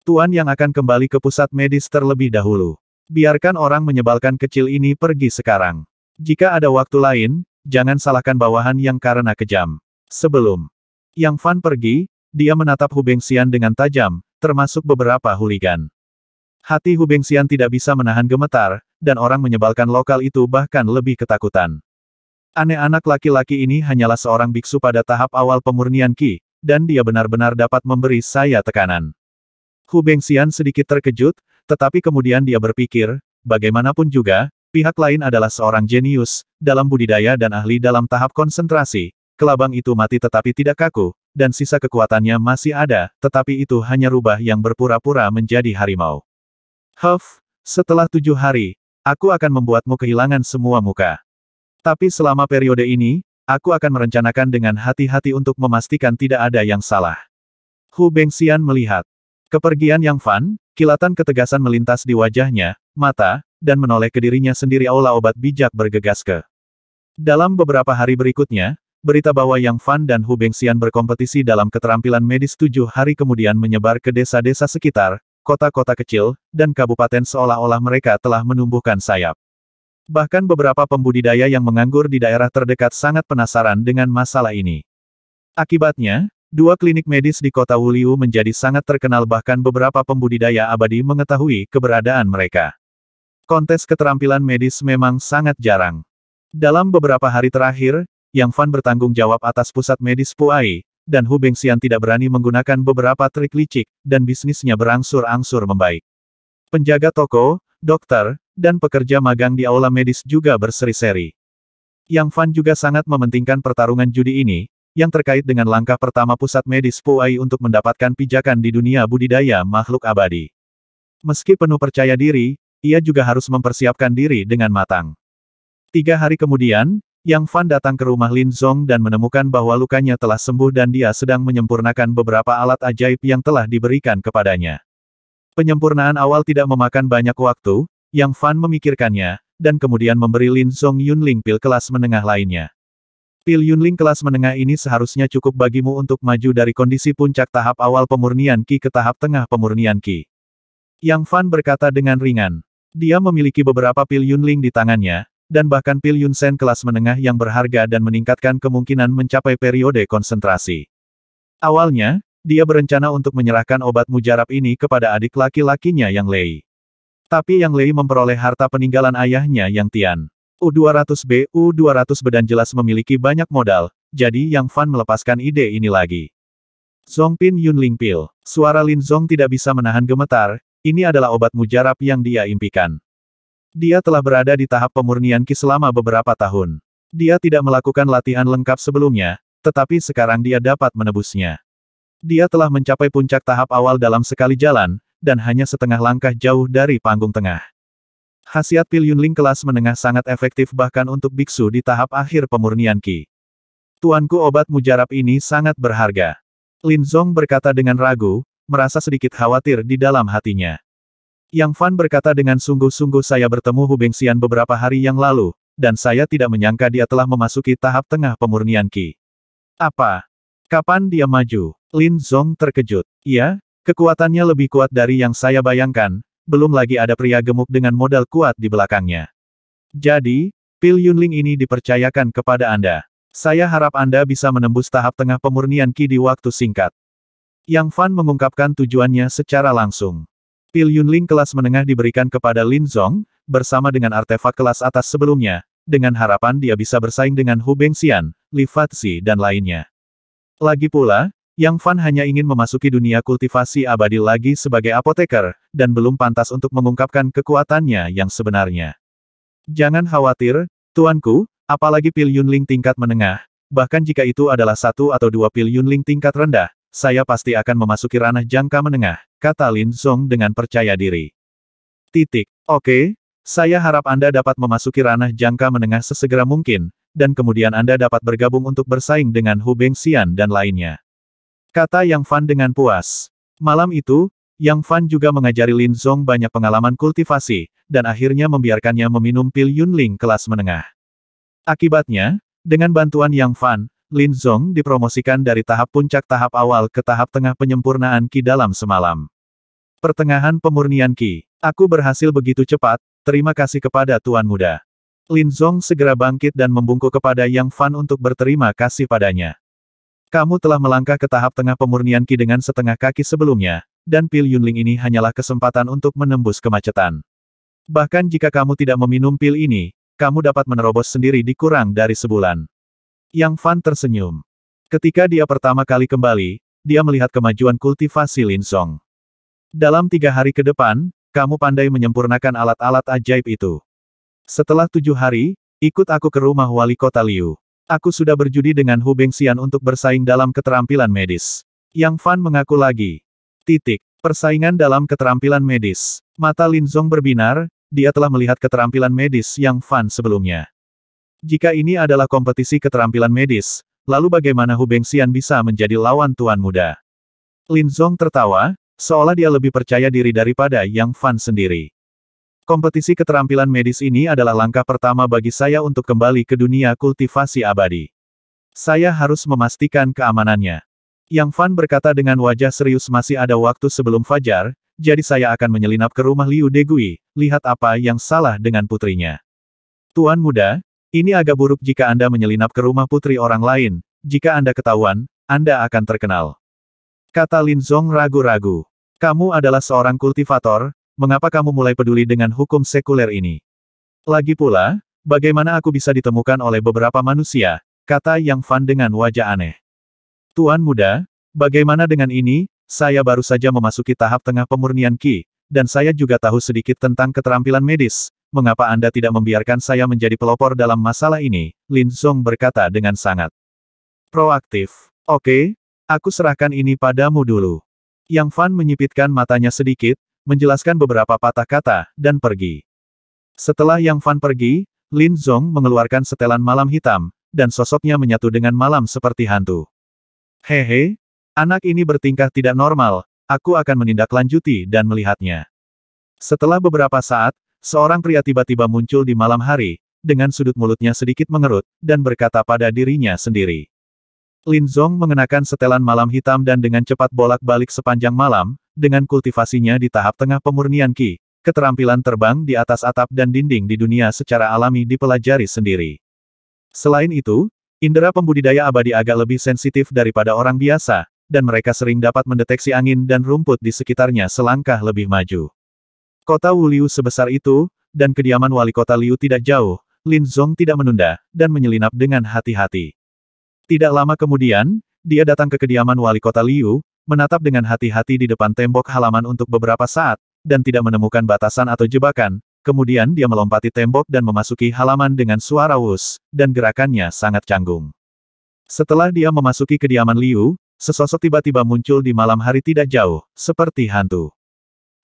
Tuan Yang akan kembali ke pusat medis terlebih dahulu. Biarkan orang menyebalkan kecil ini pergi sekarang. Jika ada waktu lain, jangan salahkan bawahan Yang karena kejam. Sebelum Yang Fan pergi, dia menatap Hu Bengxian dengan tajam, termasuk beberapa huligan. Hati Hu Bengxian tidak bisa menahan gemetar, dan orang menyebalkan lokal itu bahkan lebih ketakutan. Aneh anak laki-laki ini hanyalah seorang biksu pada tahap awal pemurnian Qi, dan dia benar-benar dapat memberi saya tekanan. Hu Bengxian sedikit terkejut, tetapi kemudian dia berpikir, bagaimanapun juga, pihak lain adalah seorang jenius, dalam budidaya dan ahli dalam tahap konsentrasi. Kelabang itu mati tetapi tidak kaku, dan sisa kekuatannya masih ada, tetapi itu hanya rubah yang berpura-pura menjadi harimau. Setelah 7 hari, aku akan membuatmu kehilangan semua muka. Tapi selama periode ini, aku akan merencanakan dengan hati-hati untuk memastikan tidak ada yang salah. Hu Bengxian melihat kepergian Yang Fan, kilatan ketegasan melintas di wajahnya, mata, dan menoleh ke dirinya sendiri. Aula obat bijak bergegas ke. Dalam beberapa hari berikutnya, berita bahwa Yang Fan dan Hu Bengxian berkompetisi dalam keterampilan medis 7 hari kemudian menyebar ke desa-desa sekitar, kota-kota kecil, dan kabupaten seolah-olah mereka telah menumbuhkan sayap. Bahkan beberapa pembudidaya yang menganggur di daerah terdekat sangat penasaran dengan masalah ini. Akibatnya, 2 klinik medis di kota Wuliu menjadi sangat terkenal, bahkan beberapa pembudidaya abadi mengetahui keberadaan mereka. Kontes keterampilan medis memang sangat jarang. Dalam beberapa hari terakhir, Yang Fan bertanggung jawab atas pusat medis Puai, dan Hu Bengxian tidak berani menggunakan beberapa trik licik, dan bisnisnya berangsur-angsur membaik. Penjaga toko, dokter, dan pekerja magang di aula medis juga berseri-seri. Yang Fan juga sangat mementingkan pertarungan judi ini, yang terkait dengan langkah pertama pusat medis Puai untuk mendapatkan pijakan di dunia budidaya makhluk abadi. Meski penuh percaya diri, ia juga harus mempersiapkan diri dengan matang. 3 hari kemudian, Yang Fan datang ke rumah Lin Zong dan menemukan bahwa lukanya telah sembuh dan dia sedang menyempurnakan beberapa alat ajaib yang telah diberikan kepadanya. Penyempurnaan awal tidak memakan banyak waktu, Yang Fan memikirkannya, dan kemudian memberi Lin Zong Yunling pil kelas menengah lainnya. Pil Yunling kelas menengah ini seharusnya cukup bagimu untuk maju dari kondisi puncak tahap awal pemurnian Qi ke tahap tengah pemurnian Qi. Yang Fan berkata dengan ringan. Dia memiliki beberapa pil Yunling di tangannya, dan bahkan pil Yunsen kelas menengah yang berharga dan meningkatkan kemungkinan mencapai periode konsentrasi. Awalnya, dia berencana untuk menyerahkan obat mujarab ini kepada adik laki-lakinya Yang Lei. Tapi Yang Lei memperoleh harta peninggalan ayahnya Yang Tian. U200B, U200B dan jelas memiliki banyak modal, jadi Yang Fan melepaskan ide ini lagi. Zongpin Yunling Pil. Suara Lin Zong tidak bisa menahan gemetar, ini adalah obat mujarab yang dia impikan. Dia telah berada di tahap pemurnian Qi selama beberapa tahun. Dia tidak melakukan latihan lengkap sebelumnya, tetapi sekarang dia dapat menebusnya. Dia telah mencapai puncak tahap awal dalam sekali jalan, dan hanya setengah langkah jauh dari panggung tengah. Khasiat pil Yunling kelas menengah sangat efektif bahkan untuk biksu di tahap akhir pemurnian Qi. Tuanku, obat mujarab ini sangat berharga. Lin Zong berkata dengan ragu, merasa sedikit khawatir di dalam hatinya. Yang Fan berkata dengan sungguh-sungguh, saya bertemu Hu Bengxian beberapa hari yang lalu, dan saya tidak menyangka dia telah memasuki tahap tengah pemurnian Qi. Apa? Kapan dia maju? Lin Zong terkejut. Iya, kekuatannya lebih kuat dari yang saya bayangkan. Belum lagi ada pria gemuk dengan modal kuat di belakangnya. Jadi, pil Yunling ini dipercayakan kepada Anda. Saya harap Anda bisa menembus tahap tengah pemurnian Qi di waktu singkat. Yang Fan mengungkapkan tujuannya secara langsung. Pil Yunling kelas menengah diberikan kepada Lin Zong, bersama dengan artefak kelas atas sebelumnya, dengan harapan dia bisa bersaing dengan Hu Bengxian, Li Fazi dan lainnya. Lagi pula, Yang Fan hanya ingin memasuki dunia kultivasi abadi lagi sebagai apoteker, dan belum pantas untuk mengungkapkan kekuatannya yang sebenarnya. Jangan khawatir, tuanku, apalagi pil Yunling tingkat menengah, bahkan jika itu adalah 1 atau 2 pil Yunling tingkat rendah, saya pasti akan memasuki ranah jangka menengah, kata Lin Zong dengan percaya diri. Oke, saya harap Anda dapat memasuki ranah jangka menengah sesegera mungkin, dan kemudian Anda dapat bergabung untuk bersaing dengan Hu Bengxian dan lainnya. Kata Yang Fan dengan puas. Malam itu, Yang Fan juga mengajari Lin Zong banyak pengalaman kultivasi, dan akhirnya membiarkannya meminum pil Yunling kelas menengah. Akibatnya, dengan bantuan Yang Fan, Lin Zong dipromosikan dari tahap puncak tahap awal ke tahap tengah penyempurnaan Qi dalam semalam. Pertengahan pemurnian Qi. Aku berhasil begitu cepat, terima kasih kepada Tuan Muda. Lin Zong segera bangkit dan membungkuk kepada Yang Fan untuk berterima kasih padanya. Kamu telah melangkah ke tahap tengah pemurnian Qi dengan setengah kaki sebelumnya, dan pil Yunling ini hanyalah kesempatan untuk menembus kemacetan. Bahkan jika kamu tidak meminum pil ini, kamu dapat menerobos sendiri di kurang dari sebulan. Yang Fan tersenyum. Ketika dia pertama kali kembali, dia melihat kemajuan kultivasi Lin Zong. Dalam 3 hari ke depan, kamu pandai menyempurnakan alat-alat ajaib itu. Setelah 7 hari, ikut aku ke rumah wali kota Liu. Aku sudah berjudi dengan Hu Bengxian untuk bersaing dalam keterampilan medis. Yang Fan mengaku lagi. Persaingan dalam keterampilan medis. Mata Lin Zong berbinar, dia telah melihat keterampilan medis Yang Fan sebelumnya. Jika ini adalah kompetisi keterampilan medis, lalu bagaimana Hu Bengxian bisa menjadi lawan Tuan Muda? Lin Zong tertawa, seolah dia lebih percaya diri daripada Yang Fan sendiri. Kompetisi keterampilan medis ini adalah langkah pertama bagi saya untuk kembali ke dunia kultivasi abadi. Saya harus memastikan keamanannya. Yang Fan berkata dengan wajah serius, masih ada waktu sebelum fajar, jadi saya akan menyelinap ke rumah Liu Degui, lihat apa yang salah dengan putrinya. Tuan muda, ini agak buruk jika Anda menyelinap ke rumah putri orang lain, jika Anda ketahuan, Anda akan terkenal. Kata Lin Zong ragu-ragu. Kamu adalah seorang kultivator, mengapa kamu mulai peduli dengan hukum sekuler ini? Lagi pula, bagaimana aku bisa ditemukan oleh beberapa manusia, kata Yang Fan dengan wajah aneh. Tuan muda, bagaimana dengan ini, saya baru saja memasuki tahap tengah pemurnian Qi, dan saya juga tahu sedikit tentang keterampilan medis, mengapa Anda tidak membiarkan saya menjadi pelopor dalam masalah ini? Lin Zong berkata dengan sangat proaktif. Oke, aku serahkan ini padamu dulu. Yang Fan menyipitkan matanya sedikit, menjelaskan beberapa patah kata, dan pergi. Setelah Yang Fan pergi, Lin Zong mengeluarkan setelan malam hitam, dan sosoknya menyatu dengan malam seperti hantu. Hehe, anak ini bertingkah tidak normal, aku akan menindaklanjuti dan melihatnya. Setelah beberapa saat, seorang pria tiba-tiba muncul di malam hari, dengan sudut mulutnya sedikit mengerut, dan berkata pada dirinya sendiri. Lin Zong mengenakan setelan malam hitam dan dengan cepat bolak-balik sepanjang malam, dengan kultivasinya di tahap tengah pemurnian Qi, keterampilan terbang di atas atap dan dinding di dunia secara alami dipelajari sendiri. Selain itu, indera pembudidaya abadi agak lebih sensitif daripada orang biasa, dan mereka sering dapat mendeteksi angin dan rumput di sekitarnya selangkah lebih maju. Kota Wuliu sebesar itu, dan kediaman wali kota Liu tidak jauh, Lin Zong tidak menunda, dan menyelinap dengan hati-hati. Tidak lama kemudian, dia datang ke kediaman wali kota Liu, menatap dengan hati-hati di depan tembok halaman untuk beberapa saat, dan tidak menemukan batasan atau jebakan, kemudian dia melompati tembok dan memasuki halaman dengan suara wus, dan gerakannya sangat canggung. Setelah dia memasuki kediaman Liu, sesosok tiba-tiba muncul di malam hari tidak jauh, seperti hantu.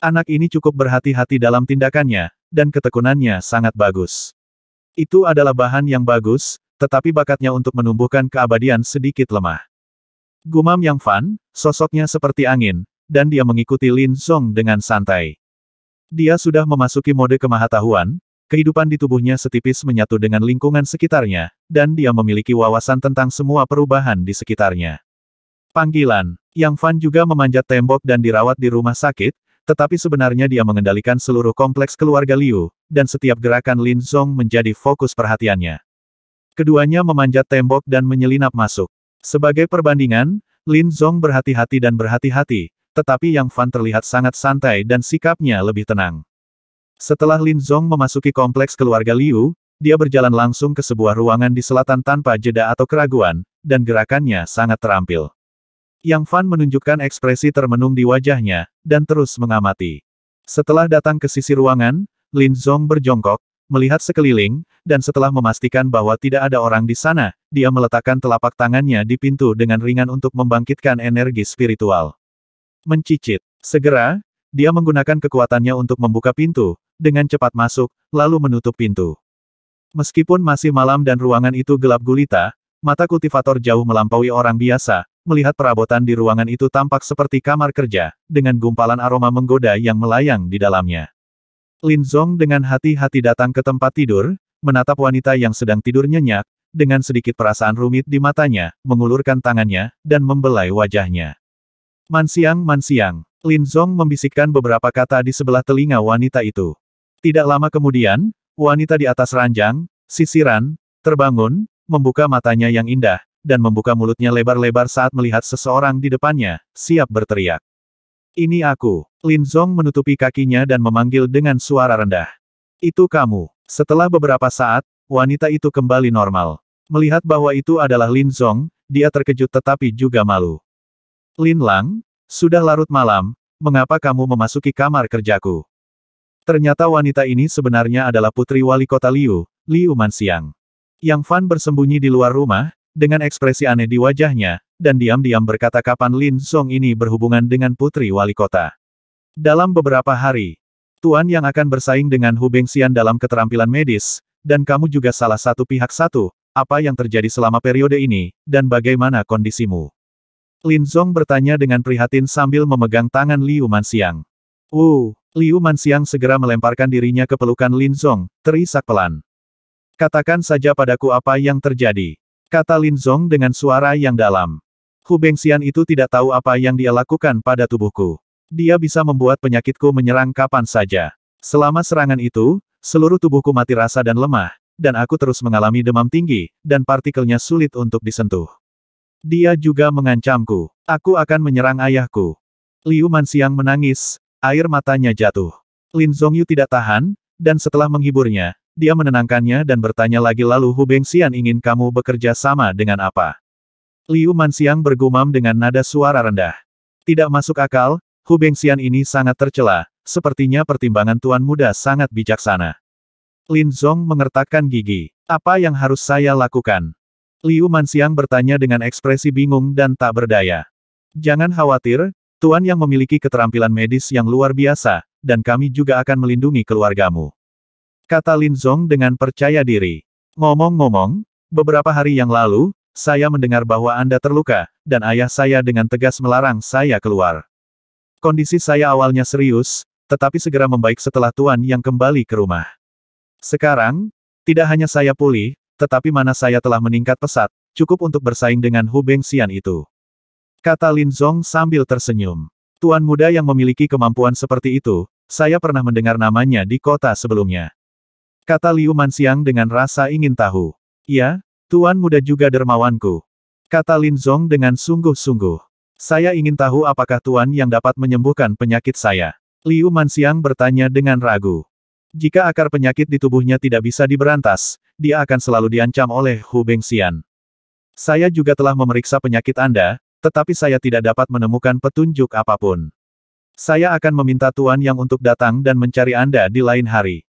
Anak ini cukup berhati-hati dalam tindakannya, dan ketekunannya sangat bagus. Itu adalah bahan yang bagus, tetapi bakatnya untuk menumbuhkan keabadian sedikit lemah. Gumam Yang Fan, sosoknya seperti angin, dan dia mengikuti Lin Zong dengan santai. Dia sudah memasuki mode kemahatahuan, kehidupan di tubuhnya setipis menyatu dengan lingkungan sekitarnya, dan dia memiliki wawasan tentang semua perubahan di sekitarnya. Panggilan, Yang Fan juga memanjat tembok dan dirawat di rumah sakit, tetapi sebenarnya dia mengendalikan seluruh kompleks keluarga Liu, dan setiap gerakan Lin Zong menjadi fokus perhatiannya. Keduanya memanjat tembok dan menyelinap masuk. Sebagai perbandingan, Lin Zong berhati-hati dan berhati-hati, tetapi Yang Fan terlihat sangat santai dan sikapnya lebih tenang. Setelah Lin Zong memasuki kompleks keluarga Liu, dia berjalan langsung ke sebuah ruangan di selatan tanpa jeda atau keraguan, dan gerakannya sangat terampil. Yang Fan menunjukkan ekspresi termenung di wajahnya, dan terus mengamati. Setelah datang ke sisi ruangan, Lin Zong berjongkok, melihat sekeliling, dan setelah memastikan bahwa tidak ada orang di sana, dia meletakkan telapak tangannya di pintu dengan ringan untuk membangkitkan energi spiritual. Mencicit. Segera, dia menggunakan kekuatannya untuk membuka pintu, dengan cepat masuk, lalu menutup pintu. Meskipun masih malam dan ruangan itu gelap gulita, mata kultivator jauh melampaui orang biasa, melihat perabotan di ruangan itu tampak seperti kamar kerja, dengan gumpalan aroma menggoda yang melayang di dalamnya. Lin Zong dengan hati-hati datang ke tempat tidur, menatap wanita yang sedang tidur nyenyak, dengan sedikit perasaan rumit di matanya, mengulurkan tangannya, dan membelai wajahnya. Mansiang, Lin Zong membisikkan beberapa kata di sebelah telinga wanita itu. Tidak lama kemudian, wanita di atas ranjang, sisiran, terbangun, membuka matanya yang indah, dan membuka mulutnya lebar-lebar saat melihat seseorang di depannya, siap berteriak. Ini aku. Lin Zong menutupi kakinya dan memanggil dengan suara rendah. Itu kamu. Setelah beberapa saat, wanita itu kembali normal. Melihat bahwa itu adalah Lin Zong, dia terkejut tetapi juga malu. Lin Lang, sudah larut malam, mengapa kamu memasuki kamar kerjaku? Ternyata wanita ini sebenarnya adalah putri wali kota Liu, Liu Mansiang. Yang Fan bersembunyi di luar rumah, dengan ekspresi aneh di wajahnya, dan diam-diam berkata kapan Lin Zong ini berhubungan dengan putri wali kota. Dalam beberapa hari, Tuan yang akan bersaing dengan Hu Bengxian dalam keterampilan medis, dan kamu juga salah satu pihak satu, apa yang terjadi selama periode ini, dan bagaimana kondisimu? Lin Zong bertanya dengan prihatin sambil memegang tangan Liu Mansiang. Liu Manxiang segera melemparkan dirinya ke pelukan Lin Zong, terisak pelan. Katakan saja padaku apa yang terjadi, kata Lin Zong dengan suara yang dalam. Hu Bengxian itu tidak tahu apa yang dia lakukan pada tubuhku. Dia bisa membuat penyakitku menyerang kapan saja. Selama serangan itu, seluruh tubuhku mati rasa dan lemah, dan aku terus mengalami demam tinggi, dan partikelnya sulit untuk disentuh. Dia juga mengancamku. Aku akan menyerang ayahku. Liu Manxiang menangis, air matanya jatuh. Lin Zongyu tidak tahan, dan setelah menghiburnya, dia menenangkannya dan bertanya lagi lalu Hu Bengxian ingin kamu bekerja sama dengan apa? Liu Manxiang bergumam dengan nada suara rendah. Tidak masuk akal, Hu Bengxian ini sangat tercela, sepertinya pertimbangan tuan muda sangat bijaksana. Lin Zong mengertakkan gigi. Apa yang harus saya lakukan? Liu Manxiang bertanya dengan ekspresi bingung dan tak berdaya. Jangan khawatir, Tuan yang memiliki keterampilan medis yang luar biasa, dan kami juga akan melindungi keluargamu. Kata Lin Zong dengan percaya diri. Ngomong-ngomong, beberapa hari yang lalu, saya mendengar bahwa Anda terluka, dan ayah saya dengan tegas melarang saya keluar. Kondisi saya awalnya serius, tetapi segera membaik setelah Tuan yang kembali ke rumah. Sekarang, tidak hanya saya pulih, tetapi mana saya telah meningkat pesat, cukup untuk bersaing dengan Hu Bengxian itu. Kata Lin Zong sambil tersenyum. Tuan muda yang memiliki kemampuan seperti itu, saya pernah mendengar namanya di kota sebelumnya. Kata Liu Manxiang dengan rasa ingin tahu. Ya, Tuan muda juga dermawanku. Kata Lin Zong dengan sungguh-sungguh. Saya ingin tahu apakah Tuan yang dapat menyembuhkan penyakit saya. Liu Manxiang bertanya dengan ragu. Jika akar penyakit di tubuhnya tidak bisa diberantas, dia akan selalu diancam oleh Hu Bengxian. Saya juga telah memeriksa penyakit Anda, tetapi saya tidak dapat menemukan petunjuk apapun. Saya akan meminta Tuan yang untuk datang dan mencari Anda di lain hari.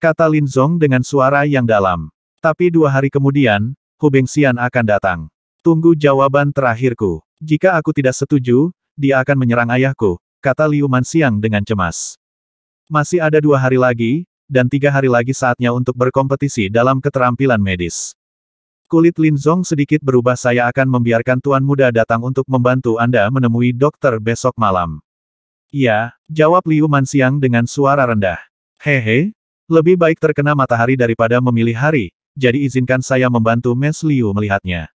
Kata Lin Zong dengan suara yang dalam. Tapi 2 hari kemudian, Hu Bengxian akan datang. Tunggu jawaban terakhirku. Jika aku tidak setuju, dia akan menyerang ayahku, kata Liu Manxiang dengan cemas. Masih ada 2 hari lagi, dan 3 hari lagi saatnya untuk berkompetisi dalam keterampilan medis. Kulit Lin Zong sedikit berubah. Saya akan membiarkan Tuan muda datang untuk membantu Anda menemui dokter besok malam. Iya, jawab Liu Manxiang dengan suara rendah. Hehe, lebih baik terkena matahari daripada memilih hari, jadi izinkan saya membantu Mes Liu melihatnya.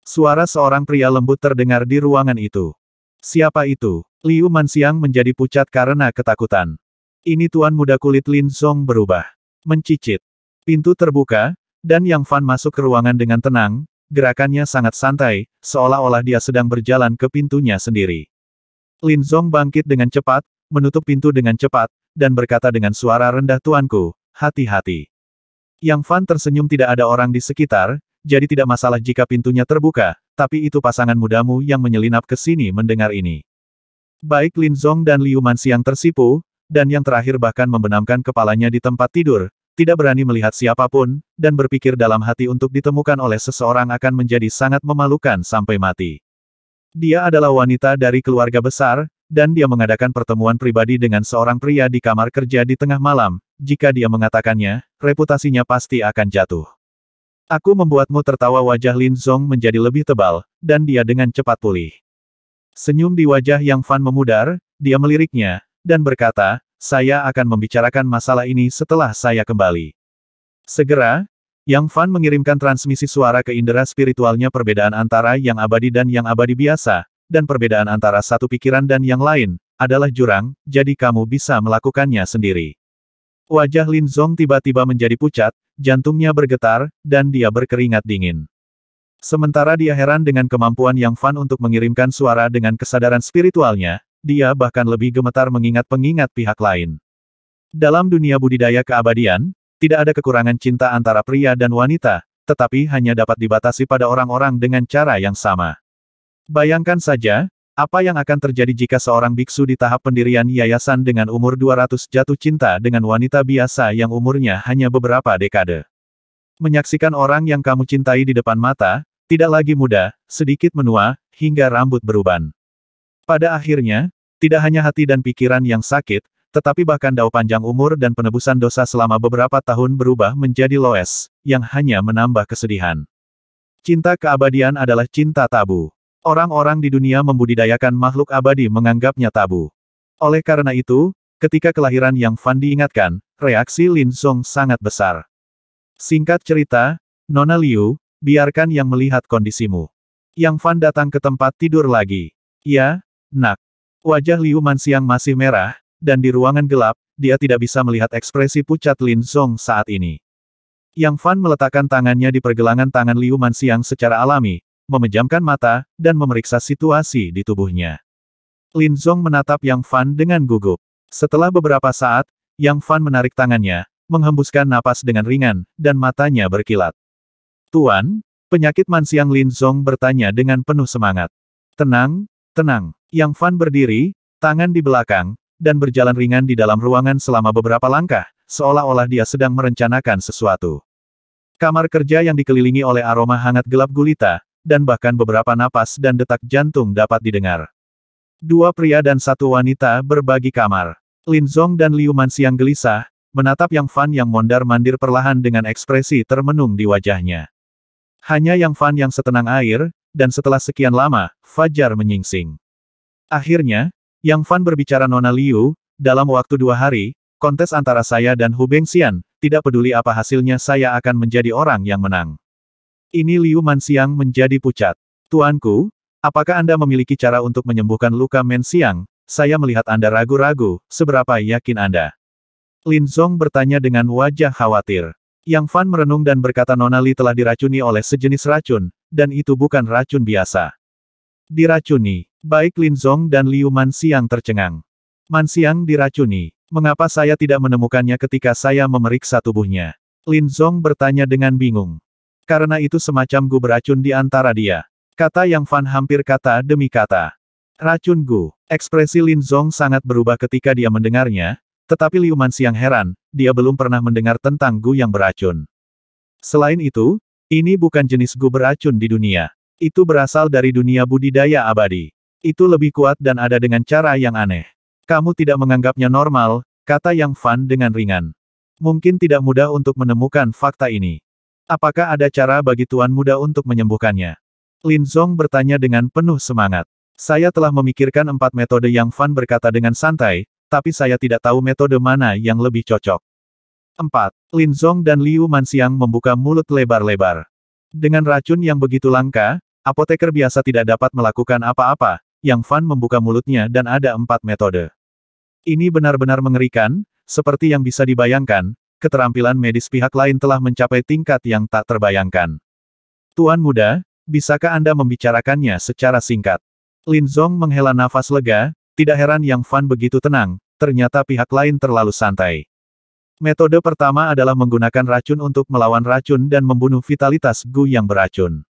Suara seorang pria lembut terdengar di ruangan itu. Siapa itu? Liu Manxiang menjadi pucat karena ketakutan. Ini Tuan muda. Kulit Lin Zong berubah. Mencicit. Pintu terbuka, dan Yang Fan masuk ke ruangan dengan tenang, gerakannya sangat santai, seolah-olah dia sedang berjalan ke pintunya sendiri. Lin Zong bangkit dengan cepat, menutup pintu dengan cepat, dan berkata dengan suara rendah, Tuanku, hati-hati. Yang Fan tersenyum. Tidak ada orang di sekitar, jadi tidak masalah jika pintunya terbuka, tapi itu pasangan mudamu yang menyelinap ke sini mendengar ini. Baik Lin Zong dan Liu Manxiang tersipu, dan yang terakhir bahkan membenamkan kepalanya di tempat tidur, tidak berani melihat siapapun, dan berpikir dalam hati untuk ditemukan oleh seseorang akan menjadi sangat memalukan sampai mati. Dia adalah wanita dari keluarga besar, dan dia mengadakan pertemuan pribadi dengan seorang pria di kamar kerja di tengah malam. Jika dia mengatakannya, reputasinya pasti akan jatuh. Aku membuatmu tertawa. Wajah Lin Zong menjadi lebih tebal, dan dia dengan cepat pulih. Senyum di wajah Yang Fan memudar, dia meliriknya, dan berkata, saya akan membicarakan masalah ini setelah saya kembali. Segera, Yang Fan mengirimkan transmisi suara ke indera spiritualnya. Perbedaan antara yang abadi dan yang abadi biasa, dan perbedaan antara satu pikiran dan yang lain, adalah jurang, jadi kamu bisa melakukannya sendiri. Wajah Lin Zong tiba-tiba menjadi pucat, jantungnya bergetar, dan dia berkeringat dingin. Sementara dia heran dengan kemampuan Yang Fan untuk mengirimkan suara dengan kesadaran spiritualnya, dia bahkan lebih gemetar mengingat pengingat pihak lain. Dalam dunia budidaya keabadian, tidak ada kekurangan cinta antara pria dan wanita, tetapi hanya dapat dibatasi pada orang-orang dengan cara yang sama. Bayangkan saja, apa yang akan terjadi jika seorang biksu di tahap pendirian yayasan dengan umur 200 jatuh cinta dengan wanita biasa yang umurnya hanya beberapa dekade. Menyaksikan orang yang kamu cintai di depan mata, tidak lagi muda, sedikit menua, hingga rambut beruban. Pada akhirnya, tidak hanya hati dan pikiran yang sakit, tetapi bahkan dao panjang umur dan penebusan dosa selama beberapa tahun berubah menjadi loes, yang hanya menambah kesedihan. Cinta keabadian adalah cinta tabu. Orang-orang di dunia membudidayakan makhluk abadi menganggapnya tabu. Oleh karena itu, ketika kelahiran Yang Fan diingatkan, reaksi Lin Zong sangat besar. Singkat cerita, Nona Liu, biarkan Yang melihat kondisimu. Yang Fan datang ke tempat tidur lagi. Ya, nak. Wajah Liu Manxiang masih merah, dan di ruangan gelap, dia tidak bisa melihat ekspresi pucat Lin Zong saat ini. Yang Fan meletakkan tangannya di pergelangan tangan Liu Manxiang secara alami, memejamkan mata, dan memeriksa situasi di tubuhnya. Lin Zong menatap Yang Fan dengan gugup. Setelah beberapa saat, Yang Fan menarik tangannya, menghembuskan napas dengan ringan, dan matanya berkilat. Tuan, penyakit Manxiang, Lin Zong bertanya dengan penuh semangat. Tenang, tenang. Yang Fan berdiri, tangan di belakang, dan berjalan ringan di dalam ruangan selama beberapa langkah, seolah-olah dia sedang merencanakan sesuatu. Kamar kerja yang dikelilingi oleh aroma hangat gelap gulita, dan bahkan beberapa napas dan detak jantung dapat didengar. Dua pria dan satu wanita berbagi kamar. Lin Zong dan Liu Manxiang gelisah, menatap Yang Fan yang mondar-mandir perlahan dengan ekspresi termenung di wajahnya. Hanya Yang Fan yang setenang air, dan setelah sekian lama, fajar menyingsing. Akhirnya, Yang Fan berbicara, Nona Liu, dalam waktu 2 hari, kontes antara saya dan Hu Bengxian, tidak peduli apa hasilnya saya akan menjadi orang yang menang. Ini Liu Manxiang menjadi pucat. Tuanku, apakah Anda memiliki cara untuk menyembuhkan luka Manxiang? Saya melihat Anda ragu-ragu, seberapa yakin Anda? Lin Zong bertanya dengan wajah khawatir. Yang Fan merenung dan berkata, Nona Li telah diracuni oleh sejenis racun, dan itu bukan racun biasa. Diracuni. Baik, Lin Zong dan Liu Manxiang tercengang. Manxiang diracuni. Mengapa saya tidak menemukannya ketika saya memeriksa tubuhnya? Lin Zong bertanya dengan bingung. Karena itu semacam gu beracun di antara dia. Kata Yang Fan hampir kata demi kata. Racun gu. Ekspresi Lin Zong sangat berubah ketika dia mendengarnya, tetapi Liu Manxiang heran, dia belum pernah mendengar tentang gu yang beracun. Selain itu, ini bukan jenis gu beracun di dunia. Itu berasal dari dunia budidaya abadi. Itu lebih kuat dan ada dengan cara yang aneh. Kamu tidak menganggapnya normal, kata Yang Fan dengan ringan. Mungkin tidak mudah untuk menemukan fakta ini. Apakah ada cara bagi Tuan Muda untuk menyembuhkannya? Lin Zong bertanya dengan penuh semangat. Saya telah memikirkan 4 metode, Yang Fan berkata dengan santai, tapi saya tidak tahu metode mana yang lebih cocok. 4. Lin Zong dan Liu Manxiang membuka mulut lebar-lebar. Dengan racun yang begitu langka, apoteker biasa tidak dapat melakukan apa-apa. Yang Fan membuka mulutnya dan ada 4 metode. Ini benar-benar mengerikan, seperti yang bisa dibayangkan, keterampilan medis pihak lain telah mencapai tingkat yang tak terbayangkan. Tuan Muda, bisakah Anda membicarakannya secara singkat? Lin Zong menghela nafas lega, tidak heran Yang Fan begitu tenang, ternyata pihak lain terlalu santai. Metode pertama adalah menggunakan racun untuk melawan racun dan membunuh vitalitas gu yang beracun.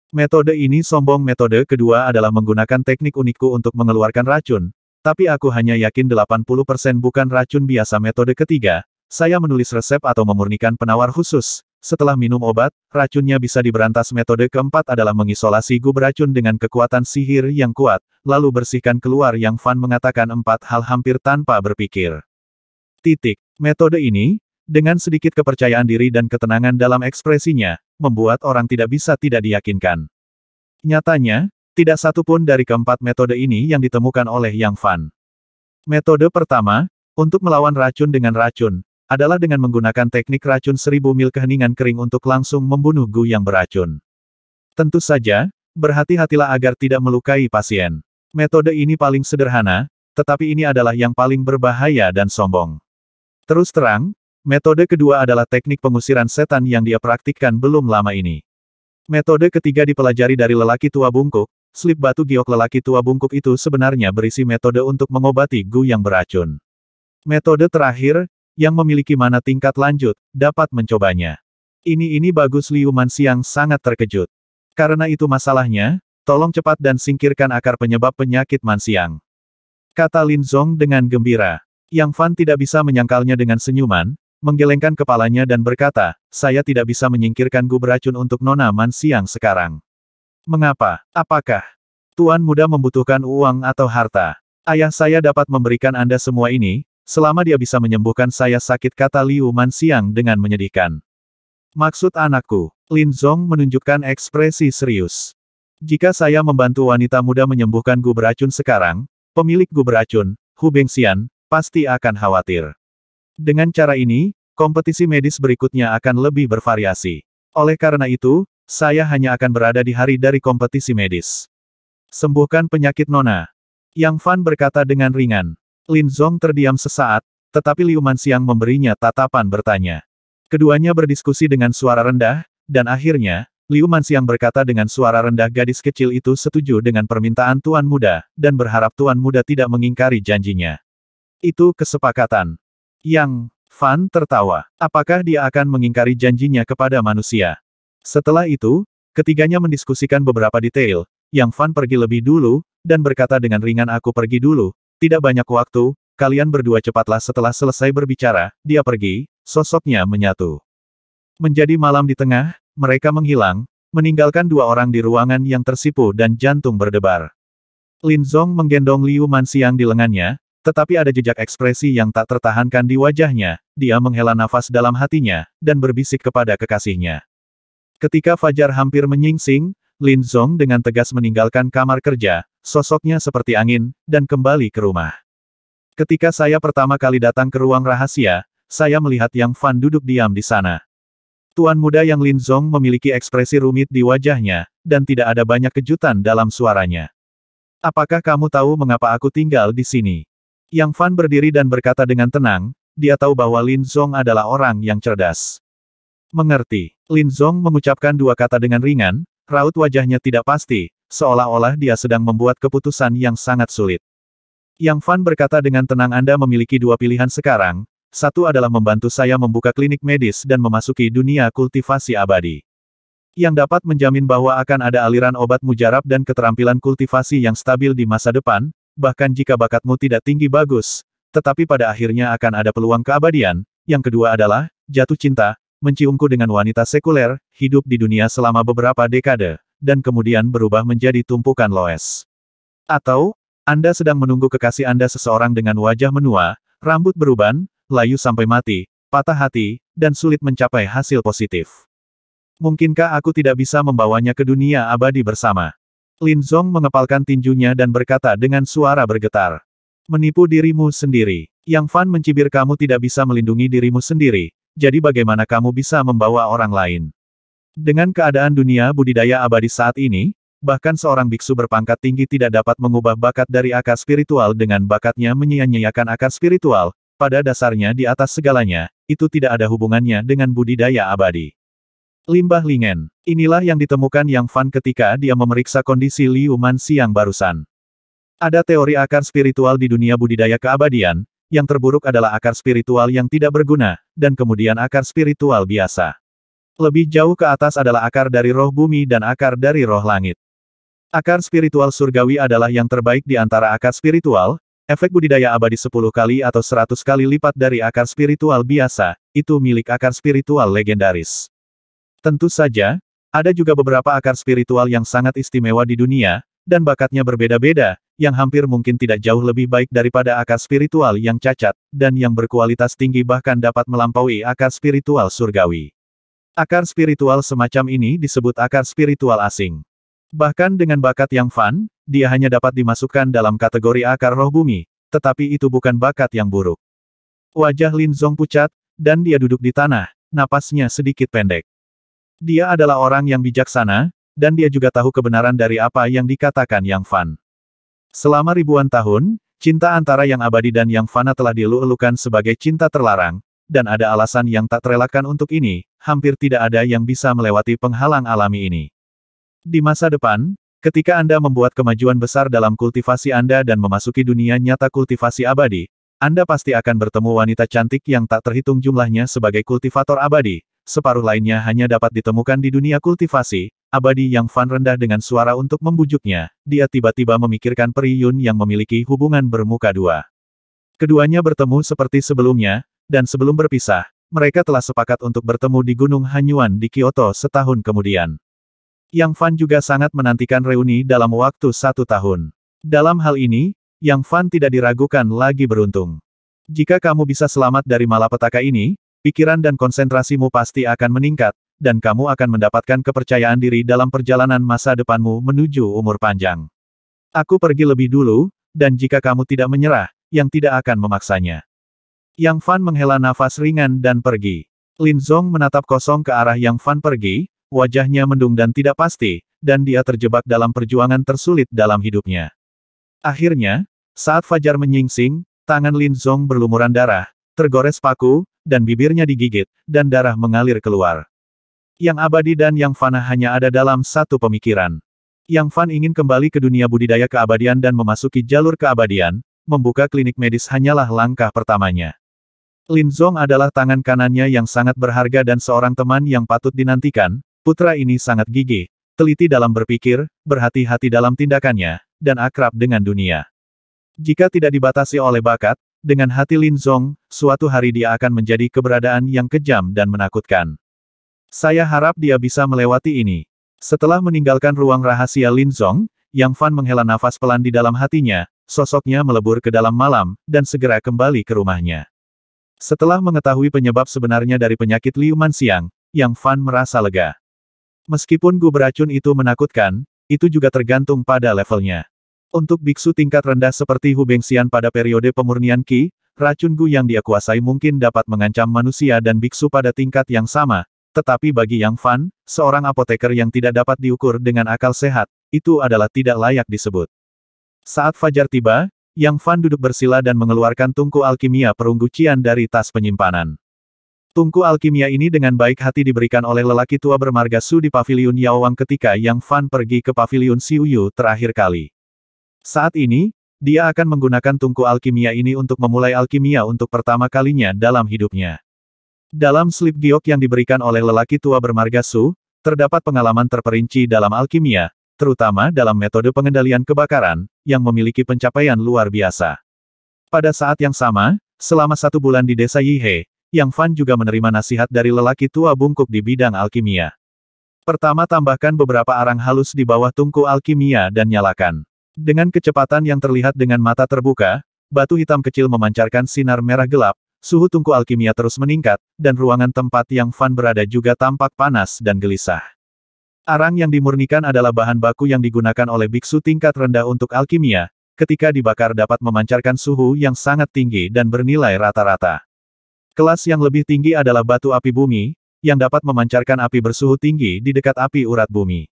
Metode ini sombong. Metode kedua adalah menggunakan teknik unikku untuk mengeluarkan racun, tapi aku hanya yakin 80% bukan racun biasa. Metode ketiga, saya menulis resep atau memurnikan penawar khusus. Setelah minum obat, racunnya bisa diberantas. Metode keempat adalah mengisolasi gu beracun dengan kekuatan sihir yang kuat, lalu bersihkan keluar. Yang Fan mengatakan 4 hal hampir tanpa berpikir. Metode ini, dengan sedikit kepercayaan diri dan ketenangan dalam ekspresinya, membuat orang tidak bisa tidak diyakinkan. Nyatanya, tidak satu pun dari keempat metode ini yang ditemukan oleh Yang Fan. Metode pertama, untuk melawan racun dengan racun, adalah dengan menggunakan teknik racun 1000 mil keheningan kering untuk langsung membunuh gu yang beracun. Tentu saja, berhati-hatilah agar tidak melukai pasien. Metode ini paling sederhana, tetapi ini adalah yang paling berbahaya dan sombong. Terus terang, metode kedua adalah teknik pengusiran setan yang dia praktikkan belum lama ini. Metode ketiga dipelajari dari lelaki tua bungkuk. Slip batu giok lelaki tua bungkuk itu sebenarnya berisi metode untuk mengobati gu yang beracun. Metode terakhir, yang memiliki mana tingkat lanjut, dapat mencobanya. Ini bagus. Liu Manxiang sangat terkejut. Karena itu masalahnya, tolong cepat dan singkirkan akar penyebab penyakit Manxiang. Kata Lin Zong dengan gembira. Yang Fan tidak bisa menyangkalnya. Dengan senyuman, menggelengkan kepalanya dan berkata, saya tidak bisa menyingkirkan gu beracun untuk Nona Manxiang sekarang. Mengapa? Apakah Tuan Muda membutuhkan uang atau harta? Ayah saya dapat memberikan Anda semua ini, selama dia bisa menyembuhkan saya sakit, kata Liu Manxiang dengan menyedihkan. Maksud anakku, Lin Zong menunjukkan ekspresi serius. Jika saya membantu wanita muda menyembuhkan gu beracun sekarang, pemilik gu beracun, Hu Bengxian, pasti akan khawatir. Dengan cara ini, kompetisi medis berikutnya akan lebih bervariasi. Oleh karena itu, saya hanya akan berada di hari dari kompetisi medis. Sembuhkan penyakit Nona. Yang Fan berkata dengan ringan. Lin Zong terdiam sesaat, tetapi Liu Manxiang memberinya tatapan bertanya. Keduanya berdiskusi dengan suara rendah, dan akhirnya, Liu Manxiang berkata dengan suara rendah gadis kecil itu setuju dengan permintaan Tuan Muda, dan berharap Tuan Muda tidak mengingkari janjinya. Itu kesepakatan. Yang Fan tertawa. Apakah dia akan mengingkari janjinya kepada manusia? Setelah itu, ketiganya mendiskusikan beberapa detail. Yang Fan pergi lebih dulu, dan berkata dengan ringan aku pergi dulu. Tidak banyak waktu, kalian berdua cepatlah. Setelah selesai berbicara, dia pergi, sosoknya menyatu. Menjadi malam di tengah, mereka menghilang, meninggalkan dua orang di ruangan yang tersipu dan jantung berdebar. Lin Zong menggendong Liu Manxiang di lengannya, tetapi ada jejak ekspresi yang tak tertahankan di wajahnya. Dia menghela nafas dalam hatinya, dan berbisik kepada kekasihnya. Ketika fajar hampir menyingsing, Lin Zong dengan tegas meninggalkan kamar kerja, sosoknya seperti angin, dan kembali ke rumah. Ketika saya pertama kali datang ke ruang rahasia, saya melihat Yang Fan duduk diam di sana. Tuan muda Yang Lin Zong memiliki ekspresi rumit di wajahnya, dan tidak ada banyak kejutan dalam suaranya. Apakah kamu tahu mengapa aku tinggal di sini? Yang Fan berdiri dan berkata dengan tenang, dia tahu bahwa Lin Zong adalah orang yang cerdas. Mengerti. Lin Zong mengucapkan dua kata dengan ringan, raut wajahnya tidak pasti, seolah-olah dia sedang membuat keputusan yang sangat sulit. Yang Fan berkata dengan tenang Anda memiliki dua pilihan sekarang, satu adalah membantu saya membuka klinik medis dan memasuki dunia kultivasi abadi. Yang dapat menjamin bahwa akan ada aliran obat mujarab dan keterampilan kultivasi yang stabil di masa depan, bahkan jika bakatmu tidak tinggi bagus, tetapi pada akhirnya akan ada peluang keabadian. Yang kedua adalah, jatuh cinta, menciumku dengan wanita sekuler, hidup di dunia selama beberapa dekade, dan kemudian berubah menjadi tumpukan loes. Atau, Anda sedang menunggu kekasih Anda seseorang dengan wajah menua, rambut beruban, layu sampai mati, patah hati, dan sulit mencapai hasil positif. Mungkinkah aku tidak bisa membawanya ke dunia abadi bersama? Lin Zong mengepalkan tinjunya dan berkata dengan suara bergetar. Menipu dirimu sendiri. Yang Fan mencibir kamu tidak bisa melindungi dirimu sendiri, jadi bagaimana kamu bisa membawa orang lain? Dengan keadaan dunia budidaya abadi saat ini, bahkan seorang biksu berpangkat tinggi tidak dapat mengubah bakat dari akar spiritual dengan bakatnya menyia-nyiakan akar spiritual, pada dasarnya di atas segalanya, itu tidak ada hubungannya dengan budidaya abadi. Limbah lingen. Inilah yang ditemukan Yang Fan ketika dia memeriksa kondisi Liu Manxiang barusan. Ada teori akar spiritual di dunia budidaya keabadian, yang terburuk adalah akar spiritual yang tidak berguna, dan kemudian akar spiritual biasa. Lebih jauh ke atas adalah akar dari roh bumi dan akar dari roh langit. Akar spiritual surgawi adalah yang terbaik di antara akar spiritual, efek budidaya abadi 10 kali atau 100 kali lipat dari akar spiritual biasa, itu milik akar spiritual legendaris. Tentu saja, ada juga beberapa akar spiritual yang sangat istimewa di dunia, dan bakatnya berbeda-beda, yang hampir mungkin tidak jauh lebih baik daripada akar spiritual yang cacat, dan yang berkualitas tinggi bahkan dapat melampaui akar spiritual surgawi. Akar spiritual semacam ini disebut akar spiritual asing. Bahkan dengan bakat Yang Fan, dia hanya dapat dimasukkan dalam kategori akar roh bumi, tetapi itu bukan bakat yang buruk. Wajah Lin Zong pucat, dan dia duduk di tanah, napasnya sedikit pendek. Dia adalah orang yang bijaksana, dan dia juga tahu kebenaran dari apa yang dikatakan Yang Fan. Selama ribuan tahun, cinta antara Yang Abadi dan Yang Fana telah dielu-elukan sebagai cinta terlarang, dan ada alasan yang tak terelakkan untuk ini, hampir tidak ada yang bisa melewati penghalang alami ini. Di masa depan, ketika Anda membuat kemajuan besar dalam kultivasi Anda dan memasuki dunia nyata kultivasi abadi, Anda pasti akan bertemu wanita cantik yang tak terhitung jumlahnya sebagai kultivator abadi, separuh lainnya hanya dapat ditemukan di dunia kultivasi abadi. Yang Fan rendah dengan suara untuk membujuknya, dia tiba-tiba memikirkan Peri Yun yang memiliki hubungan bermuka dua. Keduanya bertemu seperti sebelumnya, dan sebelum berpisah, mereka telah sepakat untuk bertemu di Gunung Hanyuan di Kyoto setahun kemudian. Yang Fan juga sangat menantikan reuni dalam waktu 1 tahun. Dalam hal ini, Yang Fan tidak diragukan lagi beruntung. Jika kamu bisa selamat dari malapetaka ini, pikiran dan konsentrasimu pasti akan meningkat, dan kamu akan mendapatkan kepercayaan diri dalam perjalanan masa depanmu menuju umur panjang. Aku pergi lebih dulu, dan jika kamu tidak menyerah, yang tidak akan memaksanya. Yang Fan menghela nafas ringan dan pergi. Lin Zong menatap kosong ke arah Yang Fan pergi, wajahnya mendung dan tidak pasti, dan dia terjebak dalam perjuangan tersulit dalam hidupnya. Akhirnya, saat fajar menyingsing, tangan Lin Zong berlumuran darah, tergores paku, dan bibirnya digigit, dan darah mengalir keluar. Yang abadi dan yang fana hanya ada dalam satu pemikiran. Yang Fan ingin kembali ke dunia budidaya keabadian dan memasuki jalur keabadian, membuka klinik medis hanyalah langkah pertamanya. Lin Zong adalah tangan kanannya yang sangat berharga dan seorang teman yang patut dinantikan. Putra ini sangat gigih, teliti dalam berpikir, berhati-hati dalam tindakannya, dan akrab dengan dunia. Jika tidak dibatasi oleh bakat, dengan hati Lin Zong, suatu hari dia akan menjadi keberadaan yang kejam dan menakutkan. Saya harap dia bisa melewati ini. Setelah meninggalkan ruang rahasia Lin Zong, Yang Fan menghela nafas pelan di dalam hatinya, sosoknya melebur ke dalam malam, dan segera kembali ke rumahnya. Setelah mengetahui penyebab sebenarnya dari penyakit Liu Manxiang, Yang Fan merasa lega. Meskipun gu beracun itu menakutkan, itu juga tergantung pada levelnya. Untuk biksu tingkat rendah seperti Hu Bengxian pada periode pemurnian Qi, racun gu yang dia kuasai mungkin dapat mengancam manusia dan biksu pada tingkat yang sama, tetapi bagi Yang Fan, seorang apoteker yang tidak dapat diukur dengan akal sehat, itu adalah tidak layak disebut. Saat fajar tiba, Yang Fan duduk bersila dan mengeluarkan tungku alkimia perunggu Qian dari tas penyimpanan. Tungku alkimia ini dengan baik hati diberikan oleh lelaki tua bermarga Su di paviliun Yaowang ketika Yang Fan pergi ke paviliun Xiuyu terakhir kali. Saat ini, dia akan menggunakan tungku alkimia ini untuk memulai alkimia untuk pertama kalinya dalam hidupnya. Dalam slip giok yang diberikan oleh lelaki tua bermarga Su, terdapat pengalaman terperinci dalam alkimia, terutama dalam metode pengendalian kebakaran, yang memiliki pencapaian luar biasa. Pada saat yang sama, selama 1 bulan di desa Yihe, Yang Fan juga menerima nasihat dari lelaki tua bungkuk di bidang alkimia. Pertama, tambahkan beberapa arang halus di bawah tungku alkimia dan nyalakan. Dengan kecepatan yang terlihat dengan mata terbuka, batu hitam kecil memancarkan sinar merah gelap, suhu tungku alkimia terus meningkat, dan ruangan tempat Yang Fan berada juga tampak panas dan gelisah. Arang yang dimurnikan adalah bahan baku yang digunakan oleh biksu tingkat rendah untuk alkimia, ketika dibakar dapat memancarkan suhu yang sangat tinggi dan bernilai rata-rata. Kelas yang lebih tinggi adalah batu api bumi, yang dapat memancarkan api bersuhu tinggi di dekat api urat bumi.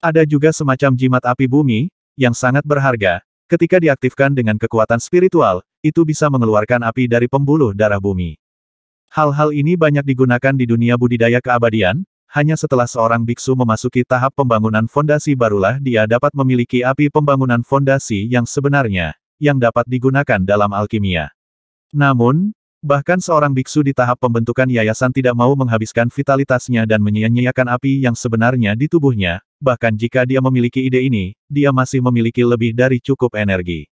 Ada juga semacam jimat api bumi, yang sangat berharga, ketika diaktifkan dengan kekuatan spiritual, itu bisa mengeluarkan api dari pembuluh darah bumi. Hal-hal ini banyak digunakan di dunia budidaya keabadian. Hanya setelah seorang biksu memasuki tahap pembangunan fondasi barulah dia dapat memiliki api pembangunan fondasi yang sebenarnya, yang dapat digunakan dalam alkimia. Namun, bahkan seorang biksu di tahap pembentukan yayasan tidak mau menghabiskan vitalitasnya dan menyia-nyiakan api yang sebenarnya di tubuhnya, bahkan jika dia memiliki ide ini, dia masih memiliki lebih dari cukup energi.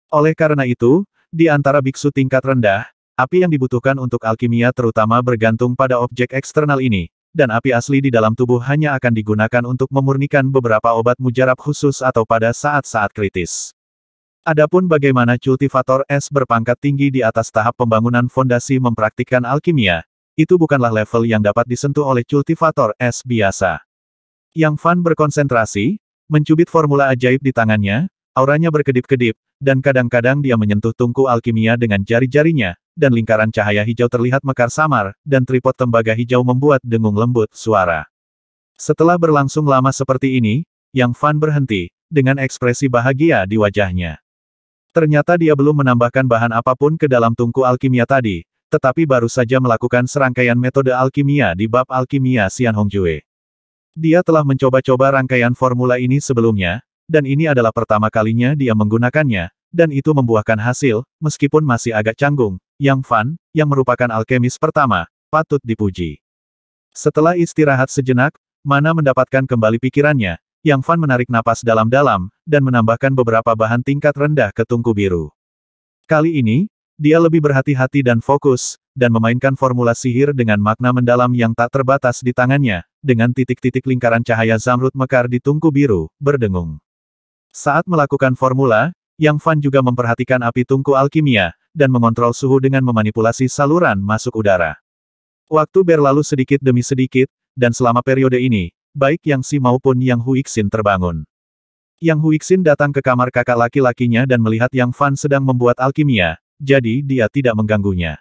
Oleh karena itu, di antara biksu tingkat rendah, api yang dibutuhkan untuk alkimia terutama bergantung pada objek eksternal ini, dan api asli di dalam tubuh hanya akan digunakan untuk memurnikan beberapa obat mujarab khusus atau pada saat-saat kritis. Adapun bagaimana cultivator es berpangkat tinggi di atas tahap pembangunan fondasi mempraktikkan alkimia, itu bukanlah level yang dapat disentuh oleh cultivator es biasa. Yang Fan berkonsentrasi, mencubit formula ajaib di tangannya, auranya berkedip-kedip, dan kadang-kadang dia menyentuh tungku alkimia dengan jari-jarinya, dan lingkaran cahaya hijau terlihat mekar samar, dan tripod tembaga hijau membuat dengung lembut suara. Setelah berlangsung lama seperti ini, Yang Fan berhenti, dengan ekspresi bahagia di wajahnya. Ternyata dia belum menambahkan bahan apapun ke dalam tungku alkimia tadi, tetapi baru saja melakukan serangkaian metode alkimia di bab alkimia Xian Hongjue. Dia telah mencoba-coba rangkaian formula ini sebelumnya, dan ini adalah pertama kalinya dia menggunakannya, dan itu membuahkan hasil, meskipun masih agak canggung. Yang Fan, yang merupakan alkemis pertama, patut dipuji. Setelah istirahat sejenak, Mana mendapatkan kembali pikirannya, Yang Fan menarik napas dalam-dalam, dan menambahkan beberapa bahan tingkat rendah ke tungku biru. Kali ini, dia lebih berhati-hati dan fokus, dan memainkan formula sihir dengan makna mendalam yang tak terbatas di tangannya, dengan titik-titik lingkaran cahaya zamrud mekar di tungku biru, berdengung. Saat melakukan formula, Yang Fan juga memperhatikan api tungku alkimia, dan mengontrol suhu dengan memanipulasi saluran masuk udara. Waktu berlalu sedikit demi sedikit, dan selama periode ini, baik Yang Si maupun Yang Huixin terbangun. Yang Huixin datang ke kamar kakak laki-lakinya dan melihat Yang Fan sedang membuat alkimia, jadi dia tidak mengganggunya.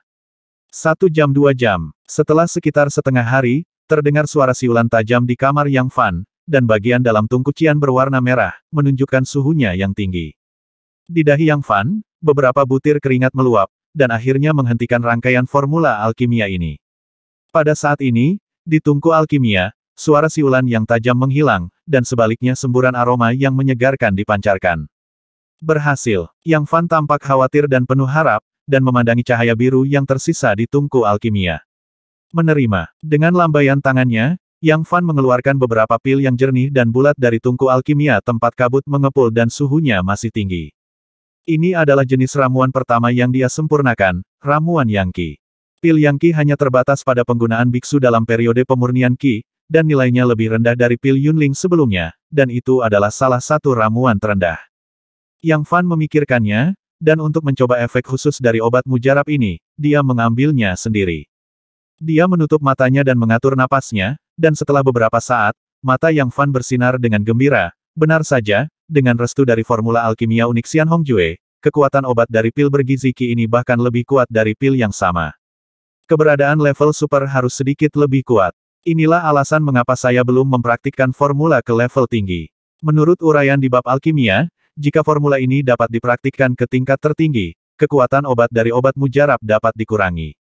1 jam 2 jam. Setelah sekitar setengah hari, terdengar suara siulan tajam di kamar Yang Fan, dan bagian dalam tungku Qian berwarna merah, menunjukkan suhunya yang tinggi. Di dahi Yang Fan, beberapa butir keringat meluap, dan akhirnya menghentikan rangkaian formula alkimia ini. Pada saat ini, di tungku alkimia, suara siulan yang tajam menghilang, dan sebaliknya semburan aroma yang menyegarkan dipancarkan. Berhasil. Yang Fan tampak khawatir dan penuh harap, dan memandangi cahaya biru yang tersisa di tungku alkimia. Menerima. Dengan lambaian tangannya, Yang Fan mengeluarkan beberapa pil yang jernih dan bulat dari tungku alkimia tempat kabut mengepul dan suhunya masih tinggi. Ini adalah jenis ramuan pertama yang dia sempurnakan, ramuan Yang Qi. Pil Yang Qi hanya terbatas pada penggunaan biksu dalam periode pemurnian Qi, dan nilainya lebih rendah dari pil Yunling sebelumnya, dan itu adalah salah satu ramuan terendah. Yang Fan memikirkannya, dan untuk mencoba efek khusus dari obat mujarab ini, dia mengambilnya sendiri. Dia menutup matanya dan mengatur napasnya, dan setelah beberapa saat, mata Yang Fan bersinar dengan gembira. Benar saja, dengan restu dari formula alkimia unik Xian Hongjue, kekuatan obat dari pil bergizi Qi ini bahkan lebih kuat dari pil yang sama. Keberadaan level super harus sedikit lebih kuat. Inilah alasan mengapa saya belum mempraktikkan formula ke level tinggi. Menurut uraian di bab alkimia, jika formula ini dapat dipraktikkan ke tingkat tertinggi, kekuatan obat dari obat mujarab dapat dikurangi.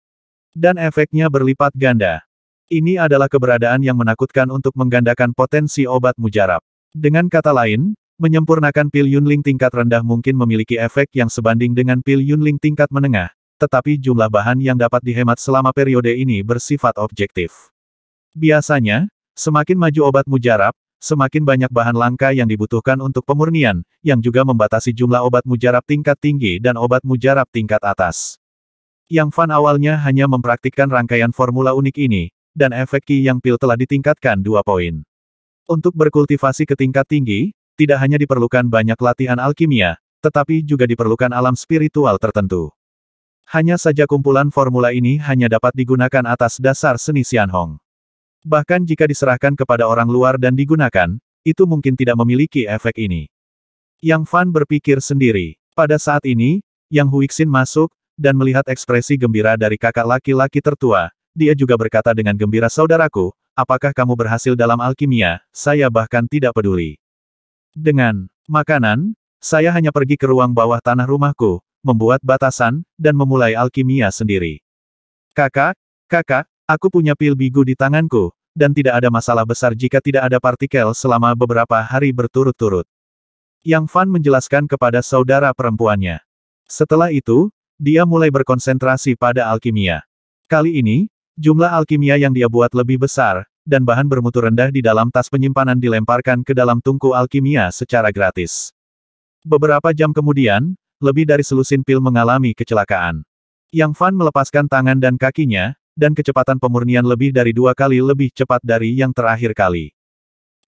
Dan efeknya berlipat ganda. Ini adalah keberadaan yang menakutkan untuk menggandakan potensi obat mujarab. Dengan kata lain, menyempurnakan pil Yunling tingkat rendah mungkin memiliki efek yang sebanding dengan pil Yunling tingkat menengah, tetapi jumlah bahan yang dapat dihemat selama periode ini bersifat objektif. Biasanya, semakin maju obat mujarab, semakin banyak bahan langka yang dibutuhkan untuk pemurnian, yang juga membatasi jumlah obat mujarab tingkat tinggi dan obat mujarab tingkat atas. Yang Fan awalnya hanya mempraktikkan rangkaian formula unik ini, dan efek Qi yang pil telah ditingkatkan 2 poin. Untuk berkultivasi ke tingkat tinggi, tidak hanya diperlukan banyak latihan alkimia, tetapi juga diperlukan alam spiritual tertentu. Hanya saja kumpulan formula ini hanya dapat digunakan atas dasar seni Xianhong. Bahkan jika diserahkan kepada orang luar dan digunakan, itu mungkin tidak memiliki efek ini. Yang Fan berpikir sendiri. Pada saat ini, Yang Huixin masuk, dan melihat ekspresi gembira dari kakak laki-laki tertua, dia juga berkata dengan gembira, "Saudaraku, apakah kamu berhasil dalam alkimia? Saya bahkan tidak peduli. Dengan makanan, saya hanya pergi ke ruang bawah tanah rumahku, membuat batasan, dan memulai alkimia sendiri. Kakak, aku punya pil bigu di tanganku, dan tidak ada masalah besar jika tidak ada partikel selama beberapa hari berturut-turut." Yang Fan menjelaskan kepada saudara perempuannya. Setelah itu, dia mulai berkonsentrasi pada alkimia. Kali ini, jumlah alkimia yang dia buat lebih besar, dan bahan bermutu rendah di dalam tas penyimpanan dilemparkan ke dalam tungku alkimia secara gratis. Beberapa jam kemudian, lebih dari selusin pil mengalami kecelakaan. Yang Fan melepaskan tangan dan kakinya, dan kecepatan pemurnian lebih dari 2 kali lebih cepat dari yang terakhir kali.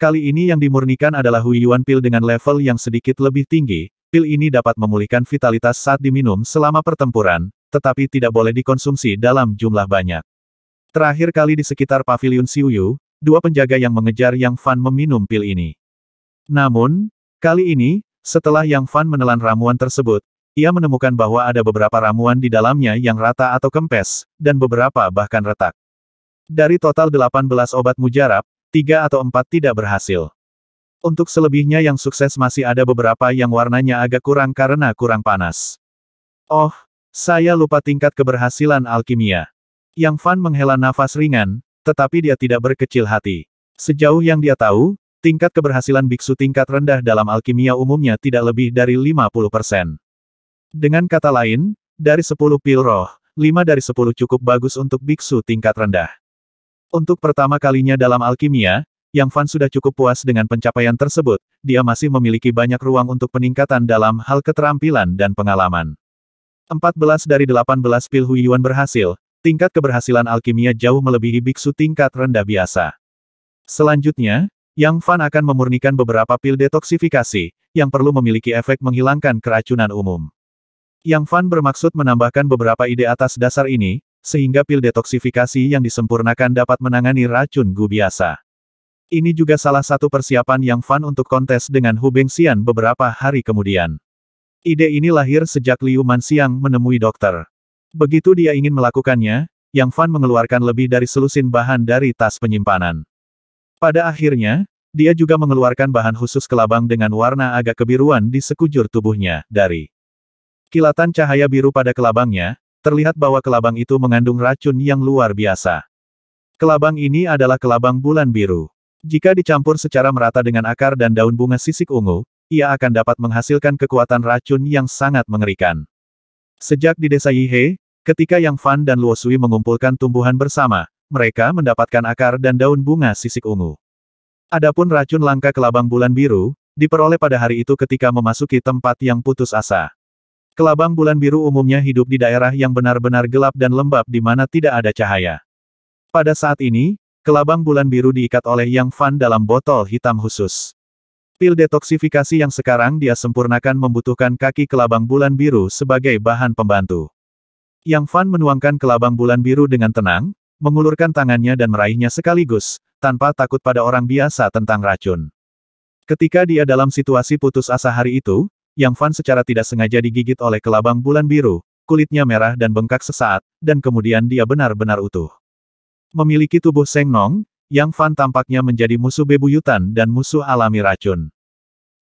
Kali ini yang dimurnikan adalah Huiyuan pil dengan level yang sedikit lebih tinggi. Pil ini dapat memulihkan vitalitas saat diminum selama pertempuran, tetapi tidak boleh dikonsumsi dalam jumlah banyak. Terakhir kali di sekitar paviliun Xiuyu, 2 penjaga yang mengejar Yang Fan meminum pil ini. Namun, kali ini, setelah Yang Fan menelan ramuan tersebut, ia menemukan bahwa ada beberapa ramuan di dalamnya yang rata atau kempes, dan beberapa bahkan retak. Dari total 18 obat mujarab, 3 atau 4 tidak berhasil. Untuk selebihnya yang sukses masih ada beberapa yang warnanya agak kurang karena kurang panas. Oh, saya lupa tingkat keberhasilan alkimia. Yang Fan menghela nafas ringan, tetapi dia tidak berkecil hati. Sejauh yang dia tahu, tingkat keberhasilan biksu tingkat rendah dalam alkimia umumnya tidak lebih dari 50%. Dengan kata lain, dari 10 pil roh, 5 dari 10 cukup bagus untuk biksu tingkat rendah. Untuk pertama kalinya dalam alkimia, Yang Fan sudah cukup puas dengan pencapaian tersebut, dia masih memiliki banyak ruang untuk peningkatan dalam hal keterampilan dan pengalaman. 14 dari 18 pil Huiyuan berhasil, tingkat keberhasilan alkimia jauh melebihi biksu tingkat rendah biasa. Selanjutnya, Yang Fan akan memurnikan beberapa pil detoksifikasi, yang perlu memiliki efek menghilangkan keracunan umum. Yang Fan bermaksud menambahkan beberapa ide atas dasar ini, sehingga pil detoksifikasi yang disempurnakan dapat menangani racun Gu biasa. Ini juga salah satu persiapan Yang Fan untuk kontes dengan Hu Bengxian beberapa hari kemudian. Ide ini lahir sejak Liu Manxiang menemui dokter. Begitu dia ingin melakukannya, Yang Fan mengeluarkan lebih dari selusin bahan dari tas penyimpanan. Pada akhirnya, dia juga mengeluarkan bahan khusus kelabang dengan warna agak kebiruan di sekujur tubuhnya. Dari kilatan cahaya biru pada kelabangnya, terlihat bahwa kelabang itu mengandung racun yang luar biasa. Kelabang ini adalah kelabang bulan biru. Jika dicampur secara merata dengan akar dan daun bunga sisik ungu, ia akan dapat menghasilkan kekuatan racun yang sangat mengerikan. Sejak di desa Yihe, ketika Yang Fan dan Luo Sui mengumpulkan tumbuhan bersama, mereka mendapatkan akar dan daun bunga sisik ungu. Adapun racun langka kelabang bulan biru, diperoleh pada hari itu ketika memasuki tempat yang putus asa. Kelabang bulan biru umumnya hidup di daerah yang benar-benar gelap dan lembab di mana tidak ada cahaya. Pada saat ini, kelabang bulan biru diikat oleh Yang Fan dalam botol hitam khusus. Pil detoksifikasi yang sekarang dia sempurnakan membutuhkan kaki kelabang bulan biru sebagai bahan pembantu. Yang Fan menuangkan kelabang bulan biru dengan tenang, mengulurkan tangannya dan meraihnya sekaligus, tanpa takut pada orang biasa tentang racun. Ketika dia dalam situasi putus asa hari itu, Yang Fan secara tidak sengaja digigit oleh kelabang bulan biru, kulitnya merah dan bengkak sesaat, dan kemudian dia benar-benar utuh. Memiliki tubuh Seng Nong, Yang Fan tampaknya menjadi musuh bebuyutan dan musuh alami racun.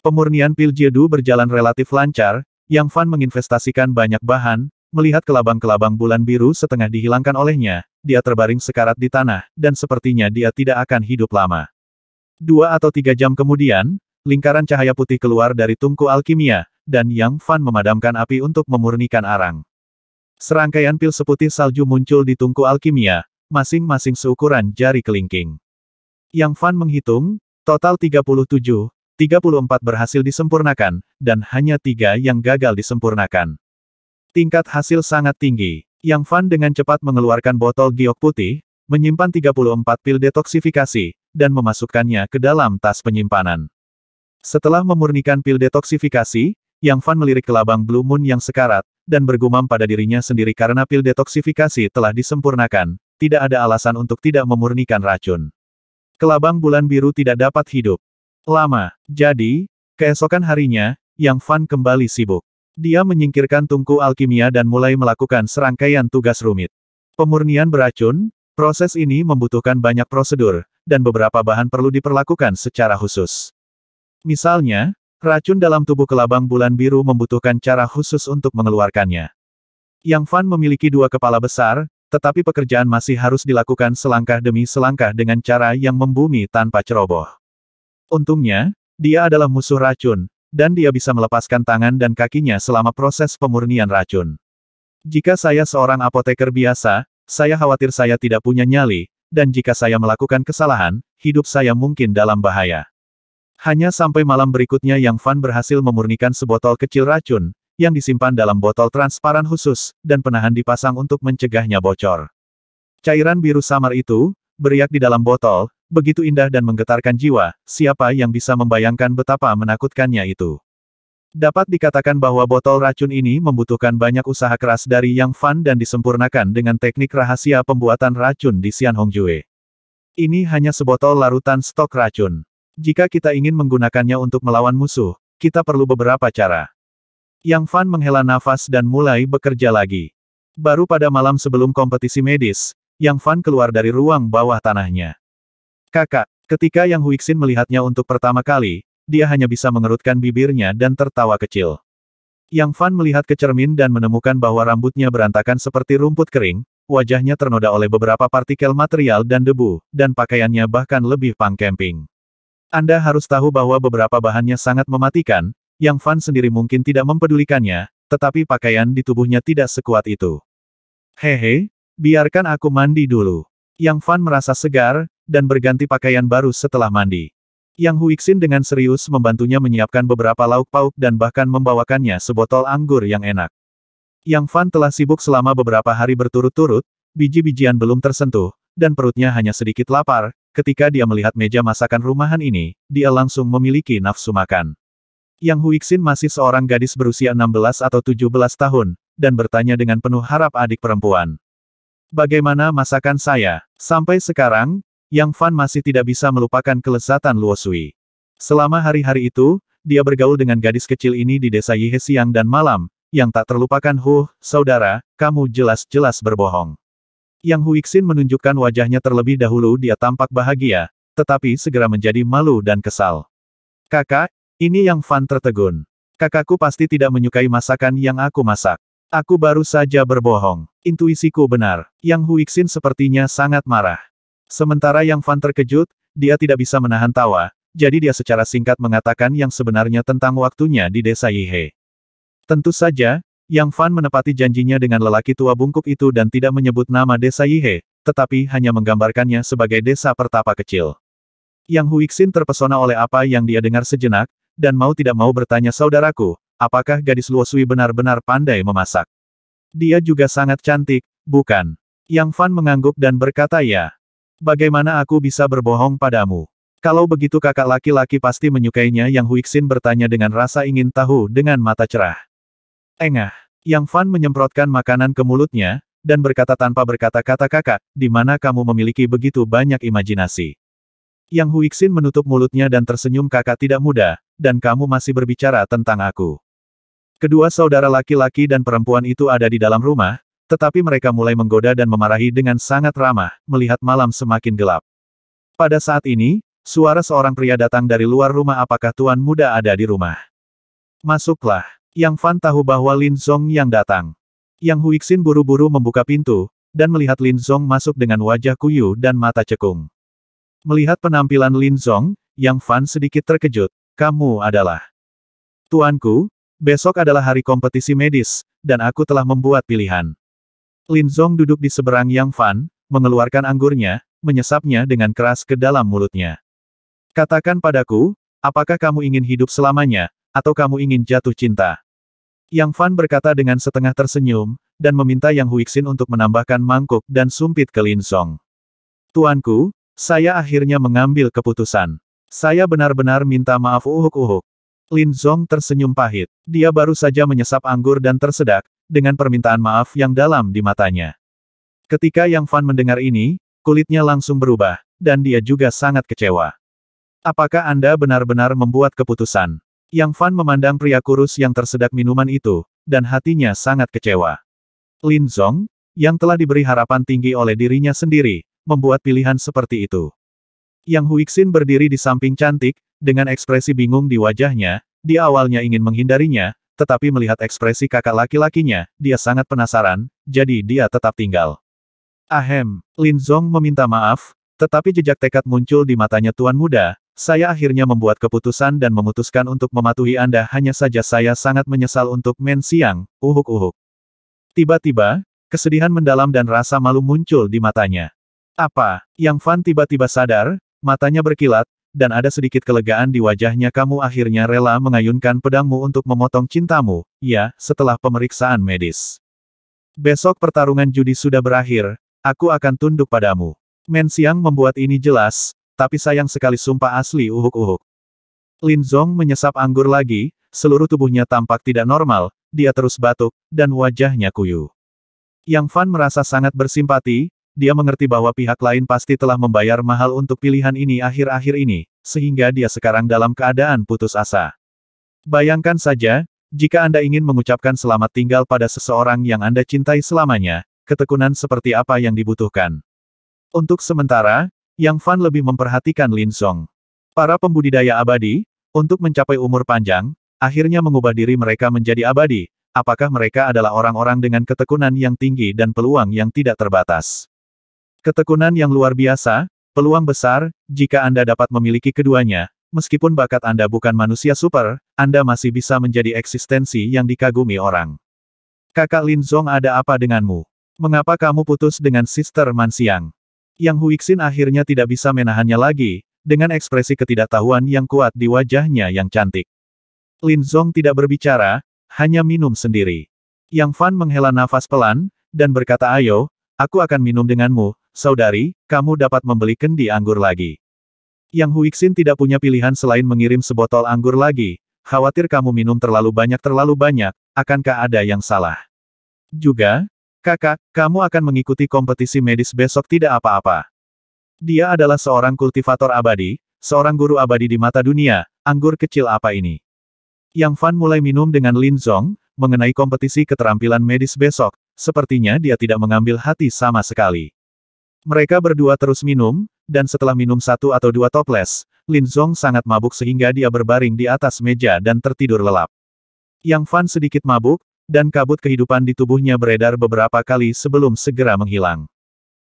Pemurnian pil Jedu berjalan relatif lancar, Yang Fan menginvestasikan banyak bahan, melihat kelabang-kelabang bulan biru setengah dihilangkan olehnya, dia terbaring sekarat di tanah, dan sepertinya dia tidak akan hidup lama. 2 atau 3 jam kemudian, lingkaran cahaya putih keluar dari tungku alkimia, dan Yang Fan memadamkan api untuk memurnikan arang. Serangkaian pil seputih salju muncul di tungku alkimia, masing-masing seukuran jari kelingking. Yang Fan menghitung, total 37, 34 berhasil disempurnakan, dan hanya 3 yang gagal disempurnakan. Tingkat hasil sangat tinggi. Yang Fan dengan cepat mengeluarkan botol giok putih, menyimpan 34 pil detoksifikasi, dan memasukkannya ke dalam tas penyimpanan. Setelah memurnikan pil detoksifikasi, Yang Fan melirik kelabang Blue Moon yang sekarat, dan bergumam pada dirinya sendiri karena pil detoksifikasi telah disempurnakan, tidak ada alasan untuk tidak memurnikan racun. Kelabang bulan biru tidak dapat hidup lama. Jadi, keesokan harinya, Yang Fan kembali sibuk. Dia menyingkirkan tungku alkimia dan mulai melakukan serangkaian tugas rumit. Pemurnian beracun, proses ini membutuhkan banyak prosedur, dan beberapa bahan perlu diperlakukan secara khusus. Misalnya, racun dalam tubuh kelabang bulan biru membutuhkan cara khusus untuk mengeluarkannya. Yang Fan memiliki 2 kepala besar, tetapi pekerjaan masih harus dilakukan selangkah demi selangkah dengan cara yang membumi tanpa ceroboh. Untungnya, dia adalah musuh racun, dan dia bisa melepaskan tangan dan kakinya selama proses pemurnian racun. Jika saya seorang apoteker biasa, saya khawatir saya tidak punya nyali, dan jika saya melakukan kesalahan, hidup saya mungkin dalam bahaya. Hanya sampai malam berikutnya Yang Fan berhasil memurnikan sebotol kecil racun, yang disimpan dalam botol transparan khusus, dan penahan dipasang untuk mencegahnya bocor. Cairan biru samar itu, beriak di dalam botol, begitu indah dan menggetarkan jiwa, siapa yang bisa membayangkan betapa menakutkannya itu. Dapat dikatakan bahwa botol racun ini membutuhkan banyak usaha keras dari Yang Fan dan disempurnakan dengan teknik rahasia pembuatan racun di Xianhongjue. Ini hanya sebotol larutan stok racun. Jika kita ingin menggunakannya untuk melawan musuh, kita perlu beberapa cara. Yang Fan menghela nafas dan mulai bekerja lagi. Baru pada malam sebelum kompetisi medis, Yang Fan keluar dari ruang bawah tanahnya. Kakak, ketika Yang Huixin melihatnya untuk pertama kali, dia hanya bisa mengerutkan bibirnya dan tertawa kecil. Yang Fan melihat ke cermin dan menemukan bahwa rambutnya berantakan seperti rumput kering, wajahnya ternoda oleh beberapa partikel material dan debu, dan pakaiannya bahkan lebih punk camping. Anda harus tahu bahwa beberapa bahannya sangat mematikan, Yang Fan sendiri mungkin tidak mempedulikannya, tetapi pakaian di tubuhnya tidak sekuat itu. Hehe, biarkan aku mandi dulu. Yang Fan merasa segar, dan berganti pakaian baru setelah mandi. Yang Huixin dengan serius membantunya menyiapkan beberapa lauk pauk dan bahkan membawakannya sebotol anggur yang enak. Yang Fan telah sibuk selama beberapa hari berturut-turut, biji-bijian belum tersentuh, dan perutnya hanya sedikit lapar. Ketika dia melihat meja masakan rumahan ini, dia langsung memiliki nafsu makan. Yang Huixin masih seorang gadis berusia 16 atau 17 tahun, dan bertanya dengan penuh harap adik perempuan. Bagaimana masakan saya? Sampai sekarang, Yang Fan masih tidak bisa melupakan kelezatan Luo Sui. Selama hari-hari itu, dia bergaul dengan gadis kecil ini di desa Yihe siang dan malam, yang tak terlupakan. Saudara, kamu jelas-jelas berbohong. Yang Huixin menunjukkan wajahnya terlebih dahulu. Dia tampak bahagia, tetapi segera menjadi malu dan kesal. Kakak, ini Yang Fan tertegun. Kakakku pasti tidak menyukai masakan yang aku masak. Aku baru saja berbohong. Intuisiku benar. Yang Huixin sepertinya sangat marah. Sementara Yang Fan terkejut, dia tidak bisa menahan tawa, jadi dia secara singkat mengatakan yang sebenarnya tentang waktunya di desa Yihe. Tentu saja, Yang Fan menepati janjinya dengan lelaki tua bungkuk itu dan tidak menyebut nama desa Yihe, tetapi hanya menggambarkannya sebagai desa pertapa kecil. Yang Huixin terpesona oleh apa yang dia dengar sejenak, dan mau tidak mau bertanya, saudaraku, apakah gadis Luo Sui benar-benar pandai memasak? Dia juga sangat cantik, bukan? Yang Fan mengangguk dan berkata, ya. Bagaimana aku bisa berbohong padamu? Kalau begitu kakak laki-laki pasti menyukainya. Yang Huixin bertanya dengan rasa ingin tahu dengan mata cerah. Engah. Yang Fan menyemprotkan makanan ke mulutnya, dan berkata tanpa berkata-kata, kakak, di mana kamu memiliki begitu banyak imajinasi? Yang Huixin menutup mulutnya dan tersenyum, kakak tidak muda, dan kamu masih berbicara tentang aku. Kedua saudara laki-laki dan perempuan itu ada di dalam rumah, tetapi mereka mulai menggoda dan memarahi dengan sangat ramah, melihat malam semakin gelap. Pada saat ini, suara seorang pria datang dari luar rumah. Apakah tuan muda ada di rumah? Masuklah. Yang Fan tahu bahwa Lin Zong yang datang. Yang Huixin buru-buru membuka pintu, dan melihat Lin Zong masuk dengan wajah kuyu dan mata cekung. Melihat penampilan Lin Zong, Yang Fan sedikit terkejut. Kamu adalah... Tuanku, besok adalah hari kompetisi medis, dan aku telah membuat pilihan. Lin Zong duduk di seberang Yang Fan, mengeluarkan anggurnya, menyesapnya dengan keras ke dalam mulutnya. Katakan padaku, apakah kamu ingin hidup selamanya, atau kamu ingin jatuh cinta? Yang Fan berkata dengan setengah tersenyum, dan meminta Yang Huixin untuk menambahkan mangkuk dan sumpit ke Lin Zong. Tuanku, saya akhirnya mengambil keputusan. Saya benar-benar minta maaf. Lin Zong tersenyum pahit. Dia baru saja menyesap anggur dan tersedak, dengan permintaan maaf yang dalam di matanya. Ketika Yang Fan mendengar ini, kulitnya langsung berubah, dan dia juga sangat kecewa. Apakah Anda benar-benar membuat keputusan? Yang Fan memandang pria kurus yang tersedak minuman itu, dan hatinya sangat kecewa. Lin Zong, yang telah diberi harapan tinggi oleh dirinya sendiri, membuat pilihan seperti itu. Yang Huixin berdiri di samping cantik, dengan ekspresi bingung di wajahnya. Dia awalnya ingin menghindarinya, tetapi melihat ekspresi kakak laki-lakinya, dia sangat penasaran, jadi dia tetap tinggal. Ahem, Lin Zong meminta maaf, tetapi jejak tekad muncul di matanya. Tuan muda, saya akhirnya membuat keputusan dan memutuskan untuk mematuhi Anda. Hanya saja saya sangat menyesal untuk Men Siang. Tiba-tiba, kesedihan mendalam dan rasa malu muncul di matanya. Apa? Yang Fan tiba-tiba sadar, matanya berkilat, dan ada sedikit kelegaan di wajahnya. Kamu akhirnya rela mengayunkan pedangmu untuk memotong cintamu, ya, setelah pemeriksaan medis. Besok pertarungan judi sudah berakhir, aku akan tunduk padamu. Men Siang membuat ini jelas, tapi sayang sekali sumpah asli. Lin Zong menyesap anggur lagi, seluruh tubuhnya tampak tidak normal, dia terus batuk, dan wajahnya kuyu. Yang Fan merasa sangat bersimpati. Dia mengerti bahwa pihak lain pasti telah membayar mahal untuk pilihan ini akhir-akhir ini, sehingga dia sekarang dalam keadaan putus asa. Bayangkan saja, jika Anda ingin mengucapkan selamat tinggal pada seseorang yang Anda cintai selamanya, ketekunan seperti apa yang dibutuhkan. Untuk sementara, Yang Fan lebih memperhatikan Lin Zong. Para pembudidaya abadi, untuk mencapai umur panjang, akhirnya mengubah diri mereka menjadi abadi. Apakah mereka adalah orang-orang dengan ketekunan yang tinggi dan peluang yang tidak terbatas? Ketekunan yang luar biasa, peluang besar, jika Anda dapat memiliki keduanya, meskipun bakat Anda bukan manusia super, Anda masih bisa menjadi eksistensi yang dikagumi orang. Kakak Lin Zong, ada apa denganmu? Mengapa kamu putus dengan Sister Man Siang? Yang Huixin akhirnya tidak bisa menahannya lagi, dengan ekspresi ketidaktahuan yang kuat di wajahnya yang cantik. Lin Zong tidak berbicara, hanya minum sendiri. Yang Fan menghela nafas pelan, dan berkata, ayo, aku akan minum denganmu. Saudari, kamu dapat membeli kendi anggur lagi. Yang Huixin tidak punya pilihan selain mengirim sebotol anggur lagi. Khawatir kamu minum terlalu banyak, akankah ada yang salah? Juga, kakak, kamu akan mengikuti kompetisi medis besok. Tidak apa-apa. Dia adalah seorang kultivator abadi, seorang guru abadi di mata dunia, anggur kecil apa ini? Yang Fan mulai minum dengan Lin Zong, mengenai kompetisi keterampilan medis besok, sepertinya dia tidak mengambil hati sama sekali. Mereka berdua terus minum, dan setelah minum satu atau dua toples, Lin Zong sangat mabuk sehingga dia berbaring di atas meja dan tertidur lelap. Yang Fan sedikit mabuk, dan kabut kehidupan di tubuhnya beredar beberapa kali sebelum segera menghilang.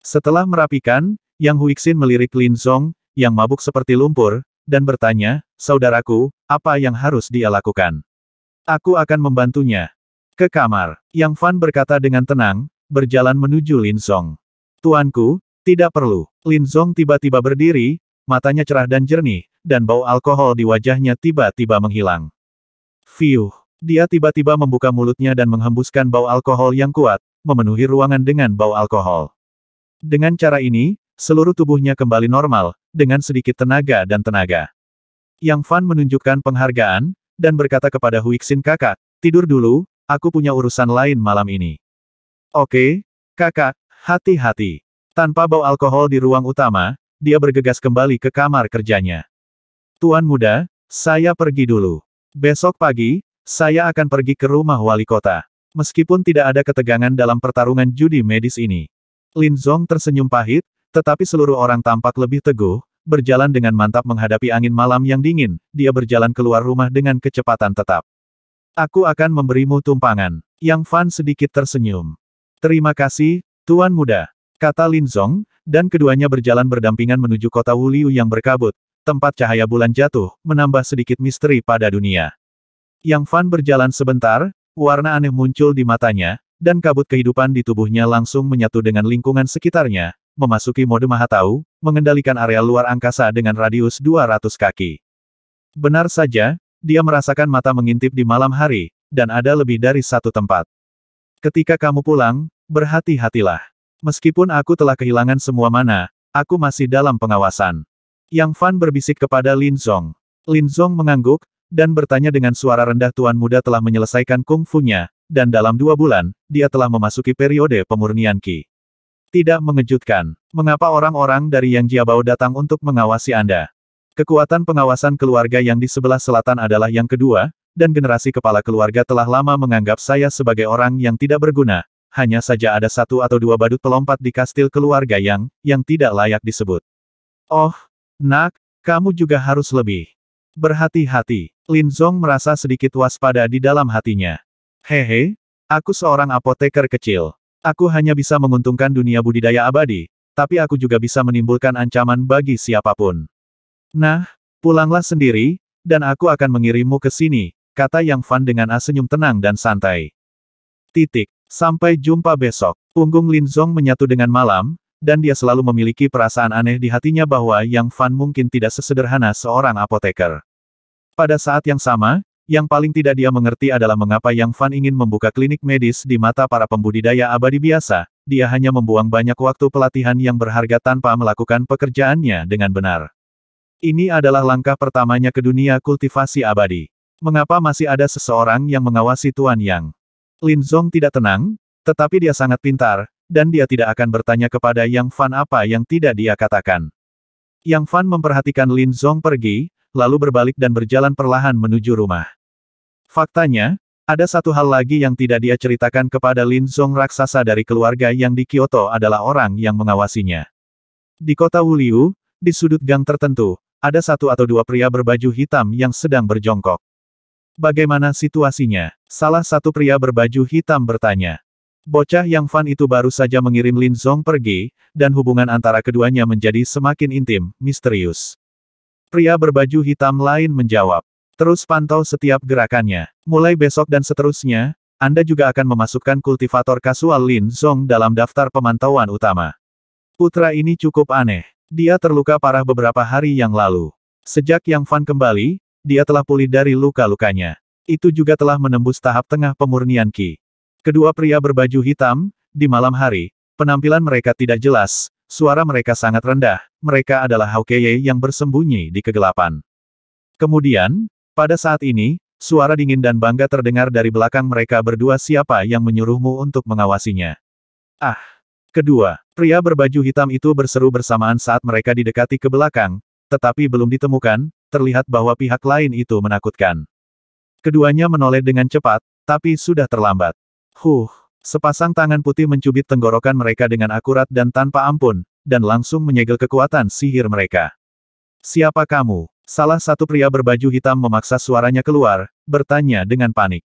Setelah merapikan, Yang Huixin melirik Lin Zong, yang mabuk seperti lumpur, dan bertanya, "Saudaraku, apa yang harus dia lakukan?" "Aku akan membantunya." "Ke kamar," Yang Fan berkata dengan tenang, berjalan menuju Lin Zong. "Tuanku, tidak perlu." Lin Zong tiba-tiba berdiri, matanya cerah dan jernih, dan bau alkohol di wajahnya tiba-tiba menghilang. Fiuh. Dia tiba-tiba membuka mulutnya dan menghembuskan bau alkohol yang kuat, memenuhi ruangan dengan bau alkohol. Dengan cara ini, seluruh tubuhnya kembali normal, dengan sedikit tenaga dan tenaga. Yang Fan menunjukkan penghargaan, dan berkata kepada Huixin, "Kakak, tidur dulu, aku punya urusan lain malam ini." "Oke, kakak, hati-hati." Tanpa bau alkohol di ruang utama, dia bergegas kembali ke kamar kerjanya. "Tuan muda, saya pergi dulu. Besok pagi, saya akan pergi ke rumah wali kota." Meskipun tidak ada ketegangan dalam pertarungan judi medis ini. Lin Zong tersenyum pahit, tetapi seluruh orang tampak lebih teguh, berjalan dengan mantap menghadapi angin malam yang dingin, dia berjalan keluar rumah dengan kecepatan tetap. "Aku akan memberimu tumpangan." Yang Fan sedikit tersenyum. "Terima kasih, Tuan Muda," kata Lin Zong, dan keduanya berjalan berdampingan menuju kota Wuliu yang berkabut, tempat cahaya bulan jatuh, menambah sedikit misteri pada dunia. Yang Fan berjalan sebentar, warna aneh muncul di matanya, dan kabut kehidupan di tubuhnya langsung menyatu dengan lingkungan sekitarnya, memasuki mode Maha Tahu, mengendalikan area luar angkasa dengan radius 200 kaki. Benar saja, dia merasakan mata mengintip di malam hari, dan ada lebih dari satu tempat. "Ketika kamu pulang, berhati-hatilah. Meskipun aku telah kehilangan semua mana, aku masih dalam pengawasan." Yang Fan berbisik kepada Lin Zong. Lin Zong mengangguk, dan bertanya dengan suara rendah, "Tuan muda telah menyelesaikan kungfu-nya, dan dalam 2 bulan, dia telah memasuki periode pemurnian Qi. Tidak mengejutkan. Mengapa orang-orang dari Yang Jiabao datang untuk mengawasi Anda? Kekuatan pengawasan keluarga yang di sebelah selatan adalah yang kedua, dan generasi kepala keluarga telah lama menganggap saya sebagai orang yang tidak berguna. Hanya saja ada 1 atau 2 badut pelompat di kastil keluarga yang tidak layak disebut. Oh, nak, kamu juga harus lebih berhati-hati." Lin Zong merasa sedikit waspada di dalam hatinya. "Hehe, aku seorang apoteker kecil. Aku hanya bisa menguntungkan dunia budidaya abadi, tapi aku juga bisa menimbulkan ancaman bagi siapapun. Nah, pulanglah sendiri, dan aku akan mengirimmu ke sini," kata Yang Fan dengan senyum tenang dan santai. Sampai jumpa besok. Punggung Lin Zong menyatu dengan malam, dan dia selalu memiliki perasaan aneh di hatinya bahwa Yang Fan mungkin tidak sesederhana seorang apoteker. Pada saat yang sama, yang paling tidak dia mengerti adalah mengapa Yang Fan ingin membuka klinik medis di mata para pembudidaya abadi biasa. Dia hanya membuang banyak waktu pelatihan yang berharga tanpa melakukan pekerjaannya dengan benar. Ini adalah langkah pertamanya ke dunia kultivasi abadi. Mengapa masih ada seseorang yang mengawasi Tuan Yang? Lin Zong tidak tenang, tetapi dia sangat pintar, dan dia tidak akan bertanya kepada Yang Fan apa yang tidak dia katakan. Yang Fan memperhatikan Lin Zong pergi, lalu berbalik dan berjalan perlahan menuju rumah. Faktanya, ada satu hal lagi yang tidak dia ceritakan kepada Lin Zong. Raksasa dari keluarga yang di Kyoto adalah orang yang mengawasinya. Di kota Wuliu, di sudut gang tertentu, ada 1 atau 2 pria berbaju hitam yang sedang berjongkok. "Bagaimana situasinya?" salah satu pria berbaju hitam bertanya. Bocah Yang Fan itu baru saja mengirim Lin Zong pergi, dan hubungan antara keduanya menjadi semakin intim, misterius. Pria berbaju hitam lain menjawab. "Terus pantau setiap gerakannya. Mulai besok dan seterusnya, Anda juga akan memasukkan kultivator kasual Lin Zong dalam daftar pemantauan utama." Putra ini cukup aneh. Dia terluka parah beberapa hari yang lalu. Sejak Yang Fan kembali, dia telah pulih dari luka-lukanya. Itu juga telah menembus tahap tengah pemurnian Qi. Kedua pria berbaju hitam, di malam hari, penampilan mereka tidak jelas, suara mereka sangat rendah, mereka adalah Hawkeye yang bersembunyi di kegelapan. Kemudian, pada saat ini, suara dingin dan bangga terdengar dari belakang mereka berdua. "Siapa yang menyuruhmu untuk mengawasinya?" "Ah, Kedua, pria berbaju hitam itu berseru bersamaan saat mereka didekati ke belakang, tetapi belum ditemukan, terlihat bahwa pihak lain itu menakutkan. Keduanya menoleh dengan cepat, tapi sudah terlambat. Sepasang tangan putih mencubit tenggorokan mereka dengan akurat dan tanpa ampun, dan langsung menyegel kekuatan sihir mereka. Siapa kamu? Salah satu pria berbaju hitam memaksa suaranya keluar, bertanya dengan panik.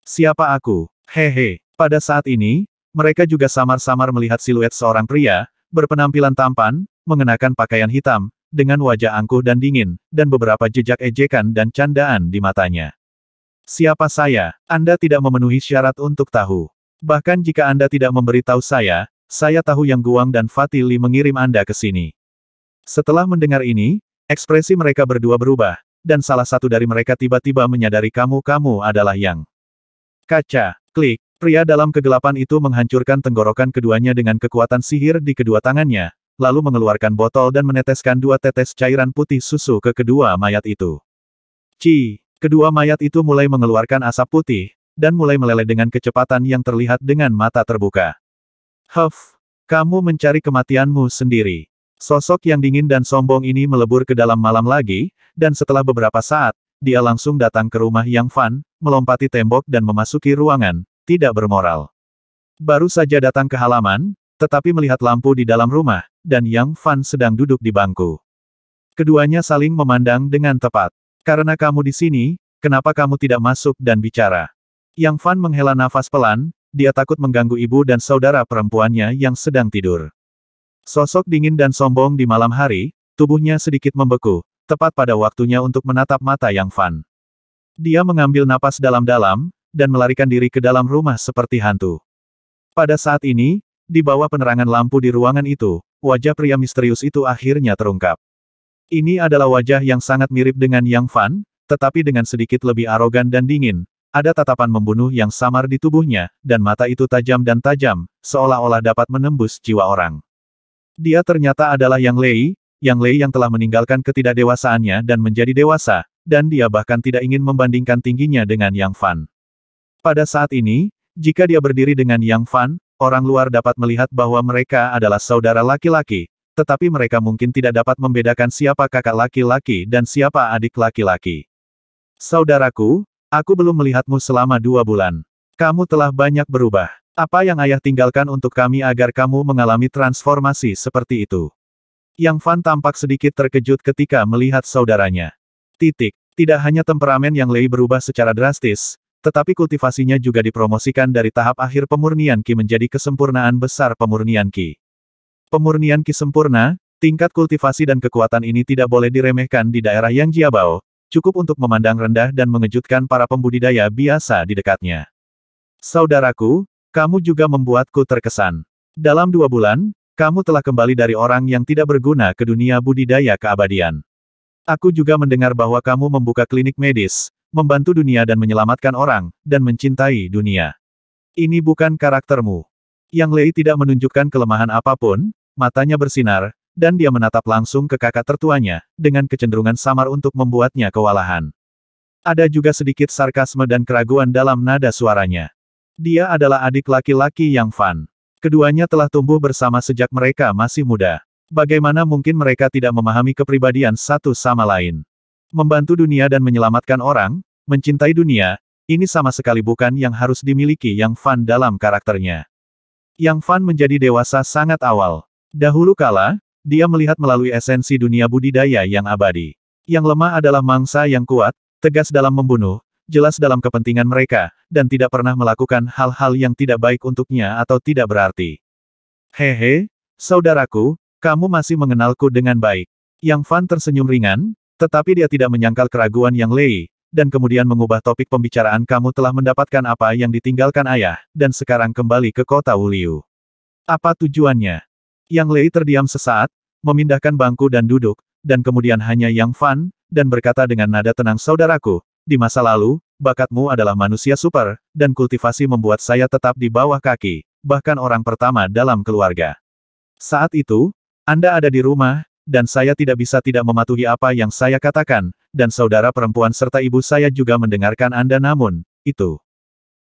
Siapa aku? Hehe. Pada saat ini, mereka juga samar-samar melihat siluet seorang pria, berpenampilan tampan, mengenakan pakaian hitam, dengan wajah angkuh dan dingin, dan beberapa jejak ejekan dan candaan di matanya. Siapa saya? Anda tidak memenuhi syarat untuk tahu. Bahkan jika Anda tidak memberitahu saya tahu yang Guang dan Fatih Li mengirim Anda ke sini. Setelah mendengar ini, ekspresi mereka berdua berubah, dan salah satu dari mereka tiba-tiba menyadari kamu adalah Yang. Kaca, klik. Pria dalam kegelapan itu menghancurkan tenggorokan keduanya dengan kekuatan sihir di kedua tangannya, lalu mengeluarkan botol dan meneteskan 2 tetes cairan putih susu ke kedua mayat itu. Kedua mayat itu mulai mengeluarkan asap putih, dan mulai meleleh dengan kecepatan yang terlihat dengan mata terbuka. Kamu mencari kematianmu sendiri. Sosok yang dingin dan sombong ini melebur ke dalam malam lagi, dan setelah beberapa saat, dia langsung datang ke rumah Yang Fan, melompati tembok dan memasuki ruangan. Tidak bermoral. Baru saja datang ke halaman, tetapi melihat lampu di dalam rumah, dan Yang Fan sedang duduk di bangku. Keduanya saling memandang dengan tepat. Karena kamu di sini, kenapa kamu tidak masuk dan bicara? Yang Fan menghela nafas pelan, dia takut mengganggu ibu dan saudara perempuannya yang sedang tidur. Sosok dingin dan sombong di malam hari, tubuhnya sedikit membeku, tepat pada waktunya untuk menatap mata Yang Fan. Dia mengambil napas dalam-dalam, dan melarikan diri ke dalam rumah seperti hantu. Pada saat ini, di bawah penerangan lampu di ruangan itu, wajah pria misterius itu akhirnya terungkap. Ini adalah wajah yang sangat mirip dengan Yang Fan, tetapi dengan sedikit lebih arogan dan dingin. Ada tatapan membunuh yang samar di tubuhnya, dan mata itu tajam dan tajam, seolah-olah dapat menembus jiwa orang. Dia ternyata adalah Yang Lei yang telah meninggalkan ketidakdewasaannya dan menjadi dewasa, dan dia bahkan tidak ingin membandingkan tingginya dengan Yang Fan. Pada saat ini, jika dia berdiri dengan Yang Fan, orang luar dapat melihat bahwa mereka adalah saudara laki-laki, tetapi mereka mungkin tidak dapat membedakan siapa kakak laki-laki dan siapa adik laki-laki. Saudaraku, aku belum melihatmu selama 2 bulan. Kamu telah banyak berubah. Apa yang ayah tinggalkan untuk kami agar kamu mengalami transformasi seperti itu? Yang Fan tampak sedikit terkejut ketika melihat saudaranya. Tidak hanya temperamen Yang Lei berubah secara drastis, tetapi kultivasinya juga dipromosikan dari tahap akhir pemurnian Qi menjadi kesempurnaan besar pemurnian Qi. Pemurnian Qi sempurna, tingkat kultivasi dan kekuatan ini tidak boleh diremehkan di daerah Yang Jiabao, cukup untuk memandang rendah dan mengejutkan para pembudidaya biasa di dekatnya. Saudaraku, kamu juga membuatku terkesan. Dalam 2 bulan, kamu telah kembali dari orang yang tidak berguna ke dunia budidaya keabadian. Aku juga mendengar bahwa kamu membuka klinik medis, membantu dunia dan menyelamatkan orang, dan mencintai dunia. Ini bukan karaktermu. Yang Lei tidak menunjukkan kelemahan apapun, matanya bersinar, dan dia menatap langsung ke kakak tertuanya, dengan kecenderungan samar untuk membuatnya kewalahan. Ada juga sedikit sarkasme dan keraguan dalam nada suaranya. Dia adalah adik laki-laki Yang Fan. Keduanya telah tumbuh bersama sejak mereka masih muda. Bagaimana mungkin mereka tidak memahami kepribadian satu sama lain? Membantu dunia dan menyelamatkan orang, mencintai dunia, ini sama sekali bukan yang harus dimiliki Yang Fan dalam karakternya. Yang Fan menjadi dewasa sangat awal. Dahulu kala, dia melihat melalui esensi dunia budidaya yang abadi. Yang lemah adalah mangsa yang kuat, tegas dalam membunuh, jelas dalam kepentingan mereka, dan tidak pernah melakukan hal-hal yang tidak baik untuknya atau tidak berarti. Hehe, saudaraku, kamu masih mengenalku dengan baik. Yang Fan tersenyum ringan, tetapi dia tidak menyangkal keraguan Yang Lei, dan kemudian mengubah topik pembicaraan. Kamu telah mendapatkan apa yang ditinggalkan ayah, dan sekarang kembali ke kota Wuliu. Apa tujuannya? Yang Lei terdiam sesaat, memindahkan bangku dan duduk, dan kemudian hanya Yang Fan, dan berkata dengan nada tenang, saudaraku, di masa lalu, bakatmu adalah manusia super, dan kultivasi membuat saya tetap di bawah kaki, bahkan orang pertama dalam keluarga. Saat itu, Anda ada di rumah, dan saya tidak bisa tidak mematuhi apa yang saya katakan, dan saudara perempuan serta ibu saya juga mendengarkan Anda, namun, itu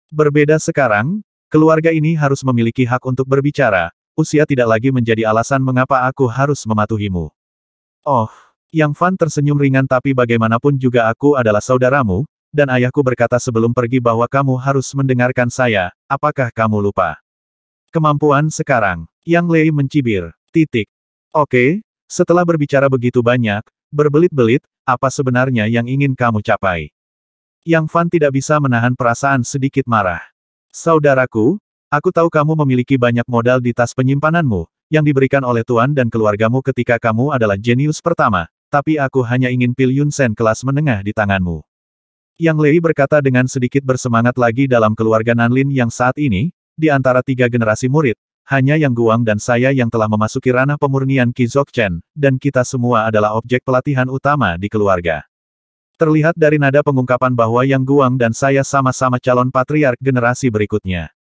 berbeda sekarang, keluarga ini harus memiliki hak untuk berbicara, usia tidak lagi menjadi alasan mengapa aku harus mematuhimu. Oh, Yang Fan tersenyum ringan tapi bagaimanapun juga aku adalah saudaramu, dan ayahku berkata sebelum pergi bahwa kamu harus mendengarkan saya, apakah kamu lupa? Kemampuan sekarang, Yang Lei mencibir, titik. Oke, setelah berbicara begitu banyak, berbelit-belit, apa sebenarnya yang ingin kamu capai? Yang Fan tidak bisa menahan perasaan sedikit marah. Saudaraku, aku tahu kamu memiliki banyak modal di tas penyimpananmu, yang diberikan oleh Tuan dan keluargamu ketika kamu adalah jenius pertama, tapi aku hanya ingin pil Yunsen kelas menengah di tanganmu. Yang Lei berkata dengan sedikit bersemangat lagi dalam keluarga Nanlin yang saat ini, di antara 3 generasi murid, hanya Yang Guang dan saya yang telah memasuki ranah pemurnian Qi Zogchen, dan kita semua adalah objek pelatihan utama di keluarga. Terlihat dari nada pengungkapan bahwa Yang Guang dan saya sama-sama calon patriark generasi berikutnya.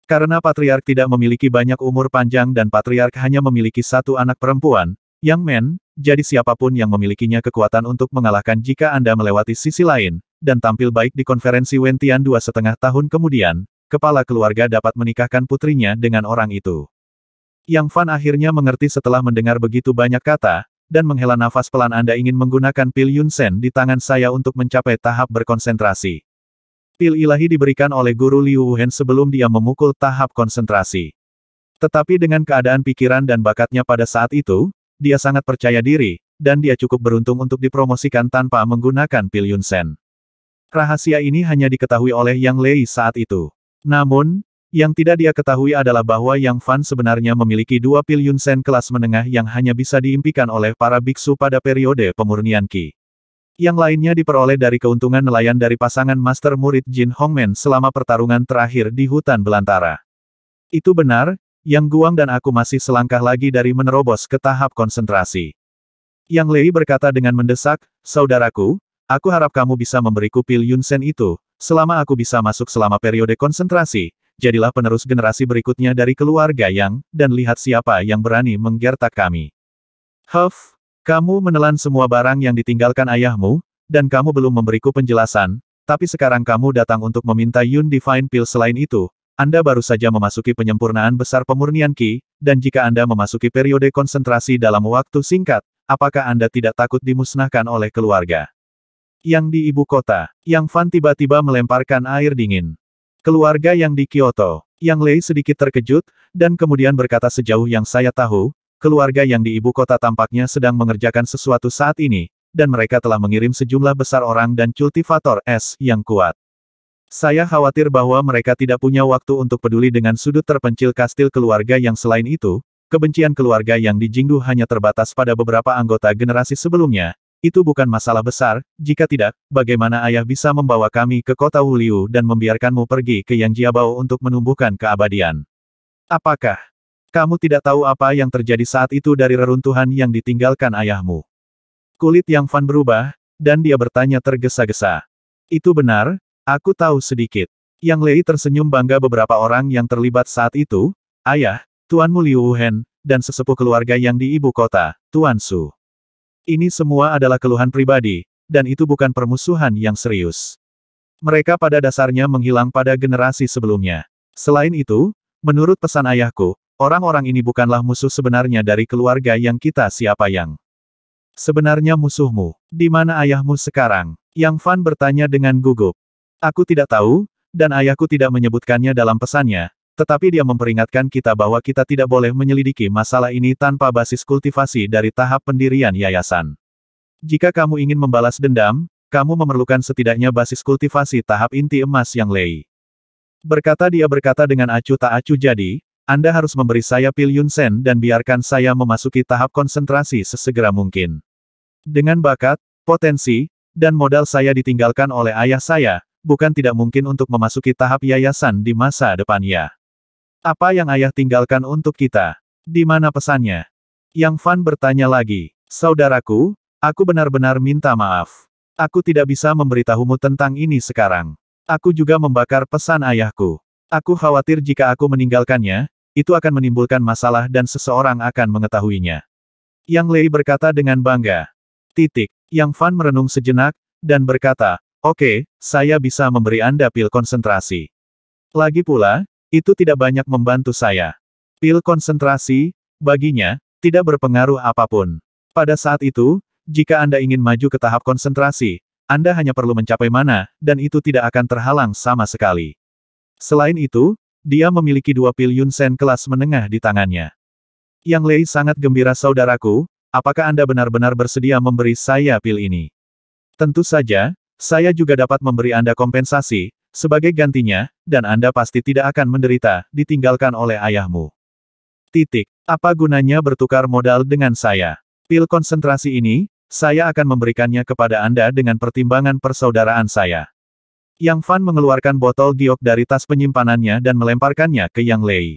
Karena patriark tidak memiliki banyak umur panjang dan patriark hanya memiliki 1 anak perempuan, Yang Men, jadi siapapun yang memilikinya kekuatan untuk mengalahkan jika Anda melewati sisi lain, dan tampil baik di konferensi Wentian 2,5 tahun kemudian, kepala keluarga dapat menikahkan putrinya dengan orang itu. Yang Fan akhirnya mengerti setelah mendengar begitu banyak kata, dan menghela nafas pelan. Anda ingin menggunakan pil Yunsen di tangan saya untuk mencapai tahap berkonsentrasi. Pil ilahi diberikan oleh Guru Liu Wuhen sebelum dia memukul tahap konsentrasi. Tetapi dengan keadaan pikiran dan bakatnya pada saat itu, dia sangat percaya diri, dan dia cukup beruntung untuk dipromosikan tanpa menggunakan pil Yunsen. Rahasia ini hanya diketahui oleh Yang Lei saat itu. Namun, yang tidak dia ketahui adalah bahwa Yang Fan sebenarnya memiliki 2 pil Yunsen kelas menengah yang hanya bisa diimpikan oleh para biksu pada periode pemurnian Qi. Yang lainnya diperoleh dari keuntungan nelayan dari pasangan master murid Jin Hongmen selama pertarungan terakhir di hutan belantara. Itu benar, Yang Guang dan aku masih selangkah lagi dari menerobos ke tahap konsentrasi. Yang Lei berkata dengan mendesak, saudaraku, aku harap kamu bisa memberiku pil Yunsen itu, selama aku bisa masuk selama periode konsentrasi. Jadilah penerus generasi berikutnya dari keluarga Yang, dan lihat siapa yang berani menggertak kami. Huff, kamu menelan semua barang yang ditinggalkan ayahmu, dan kamu belum memberiku penjelasan, tapi sekarang kamu datang untuk meminta Yun Divine Pill. Selain itu, Anda baru saja memasuki penyempurnaan besar pemurnian Qi, dan jika Anda memasuki periode konsentrasi dalam waktu singkat, apakah Anda tidak takut dimusnahkan oleh keluarga? Yang di ibu kota, Yang Fan tiba-tiba melemparkan air dingin. Keluarga Yang di Kyoto. Yang Lei sedikit terkejut, dan kemudian berkata sejauh yang saya tahu, keluarga Yang di ibu kota tampaknya sedang mengerjakan sesuatu saat ini, dan mereka telah mengirim sejumlah besar orang dan kultivator es yang kuat. Saya khawatir bahwa mereka tidak punya waktu untuk peduli dengan sudut terpencil kastil keluarga Yang. Selain itu, kebencian keluarga Yang di Jingdu hanya terbatas pada beberapa anggota generasi sebelumnya. Itu bukan masalah besar, jika tidak, bagaimana ayah bisa membawa kami ke kota Wuliu dan membiarkanmu pergi ke Yang Jiabao untuk menumbuhkan keabadian? Apakah kamu tidak tahu apa yang terjadi saat itu dari reruntuhan yang ditinggalkan ayahmu? Kulit Yang Fan berubah, dan dia bertanya tergesa-gesa. Itu benar, aku tahu sedikit. Yang Lei tersenyum bangga. Beberapa orang yang terlibat saat itu, ayah, Tuanmu Liu Wuhen, dan sesepuh keluarga Yang di ibu kota, Tuan Su. Ini semua adalah keluhan pribadi, dan itu bukan permusuhan yang serius. Mereka pada dasarnya menghilang pada generasi sebelumnya. Selain itu, menurut pesan ayahku, orang-orang ini bukanlah musuh sebenarnya dari keluarga Yang kita. Siapa yang sebenarnya musuhmu? Di mana ayahmu sekarang? Yang Fan bertanya dengan gugup. Aku tidak tahu, dan ayahku tidak menyebutkannya dalam pesannya, tetapi dia memperingatkan kita bahwa kita tidak boleh menyelidiki masalah ini tanpa basis kultivasi dari tahap pendirian yayasan. Jika kamu ingin membalas dendam, kamu memerlukan setidaknya basis kultivasi tahap inti emas Yang Lei. Dia berkata dengan acuh tak acuh. Jadi, Anda harus memberi saya pil Yunsen dan biarkan saya memasuki tahap konsentrasi sesegera mungkin. Dengan bakat, potensi, dan modal saya ditinggalkan oleh ayah saya, bukan tidak mungkin untuk memasuki tahap yayasan di masa depan ya. Apa yang ayah tinggalkan untuk kita? Di mana pesannya? Yang Fan bertanya lagi. Saudaraku, aku benar-benar minta maaf. Aku tidak bisa memberitahumu tentang ini sekarang. Aku juga membakar pesan ayahku. Aku khawatir jika aku meninggalkannya, itu akan menimbulkan masalah dan seseorang akan mengetahuinya. Yang Lei berkata dengan bangga. Yang Fan merenung sejenak, dan berkata, oke, saya bisa memberi Anda pil konsentrasi. Lagi pula, itu tidak banyak membantu saya. Pil konsentrasi, baginya, tidak berpengaruh apapun. Pada saat itu, jika Anda ingin maju ke tahap konsentrasi, Anda hanya perlu mencapai mana, dan itu tidak akan terhalang sama sekali. Selain itu, dia memiliki 2 pil Yunsen kelas menengah di tangannya. Yang Lei sangat gembira saudaraku, apakah Anda benar-benar bersedia memberi saya pil ini? Tentu saja, saya juga dapat memberi Anda kompensasi, sebagai gantinya, dan Anda pasti tidak akan menderita, ditinggalkan oleh ayahmu. Apa gunanya bertukar modal dengan saya? Pil konsentrasi ini, saya akan memberikannya kepada Anda dengan pertimbangan persaudaraan saya. Yang Fan mengeluarkan botol giok dari tas penyimpanannya dan melemparkannya ke Yang Lei.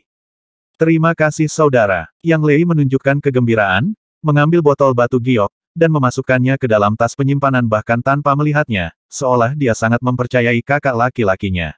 Terima kasih saudara. Yang Lei menunjukkan kegembiraan, mengambil botol batu giok, dan memasukkannya ke dalam tas penyimpanan bahkan tanpa melihatnya, seolah dia sangat mempercayai kakak laki-lakinya.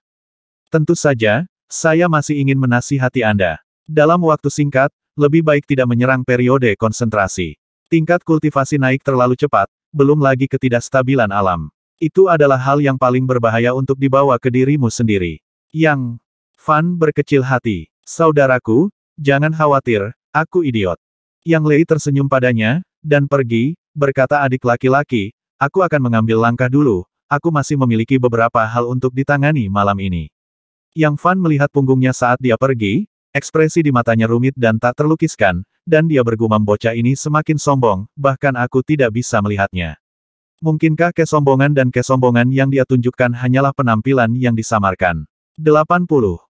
Tentu saja, saya masih ingin menasihati Anda. Dalam waktu singkat, lebih baik tidak menyerang periode konsentrasi. Tingkat kultivasi naik terlalu cepat, belum lagi ketidakstabilan alam. Itu adalah hal yang paling berbahaya untuk dibawa ke dirimu sendiri. Yang Fan berkecil hati. Saudaraku, jangan khawatir, aku idiot. Yang Lei tersenyum padanya, dan pergi, berkata adik laki-laki, aku akan mengambil langkah dulu, aku masih memiliki beberapa hal untuk ditangani malam ini. Yang Fan melihat punggungnya saat dia pergi, ekspresi di matanya rumit dan tak terlukiskan, dan dia bergumam bocah ini semakin sombong, bahkan aku tidak bisa melihatnya. Mungkinkah kesombongan dan kesombongan yang dia tunjukkan hanyalah penampilan yang disamarkan? 80.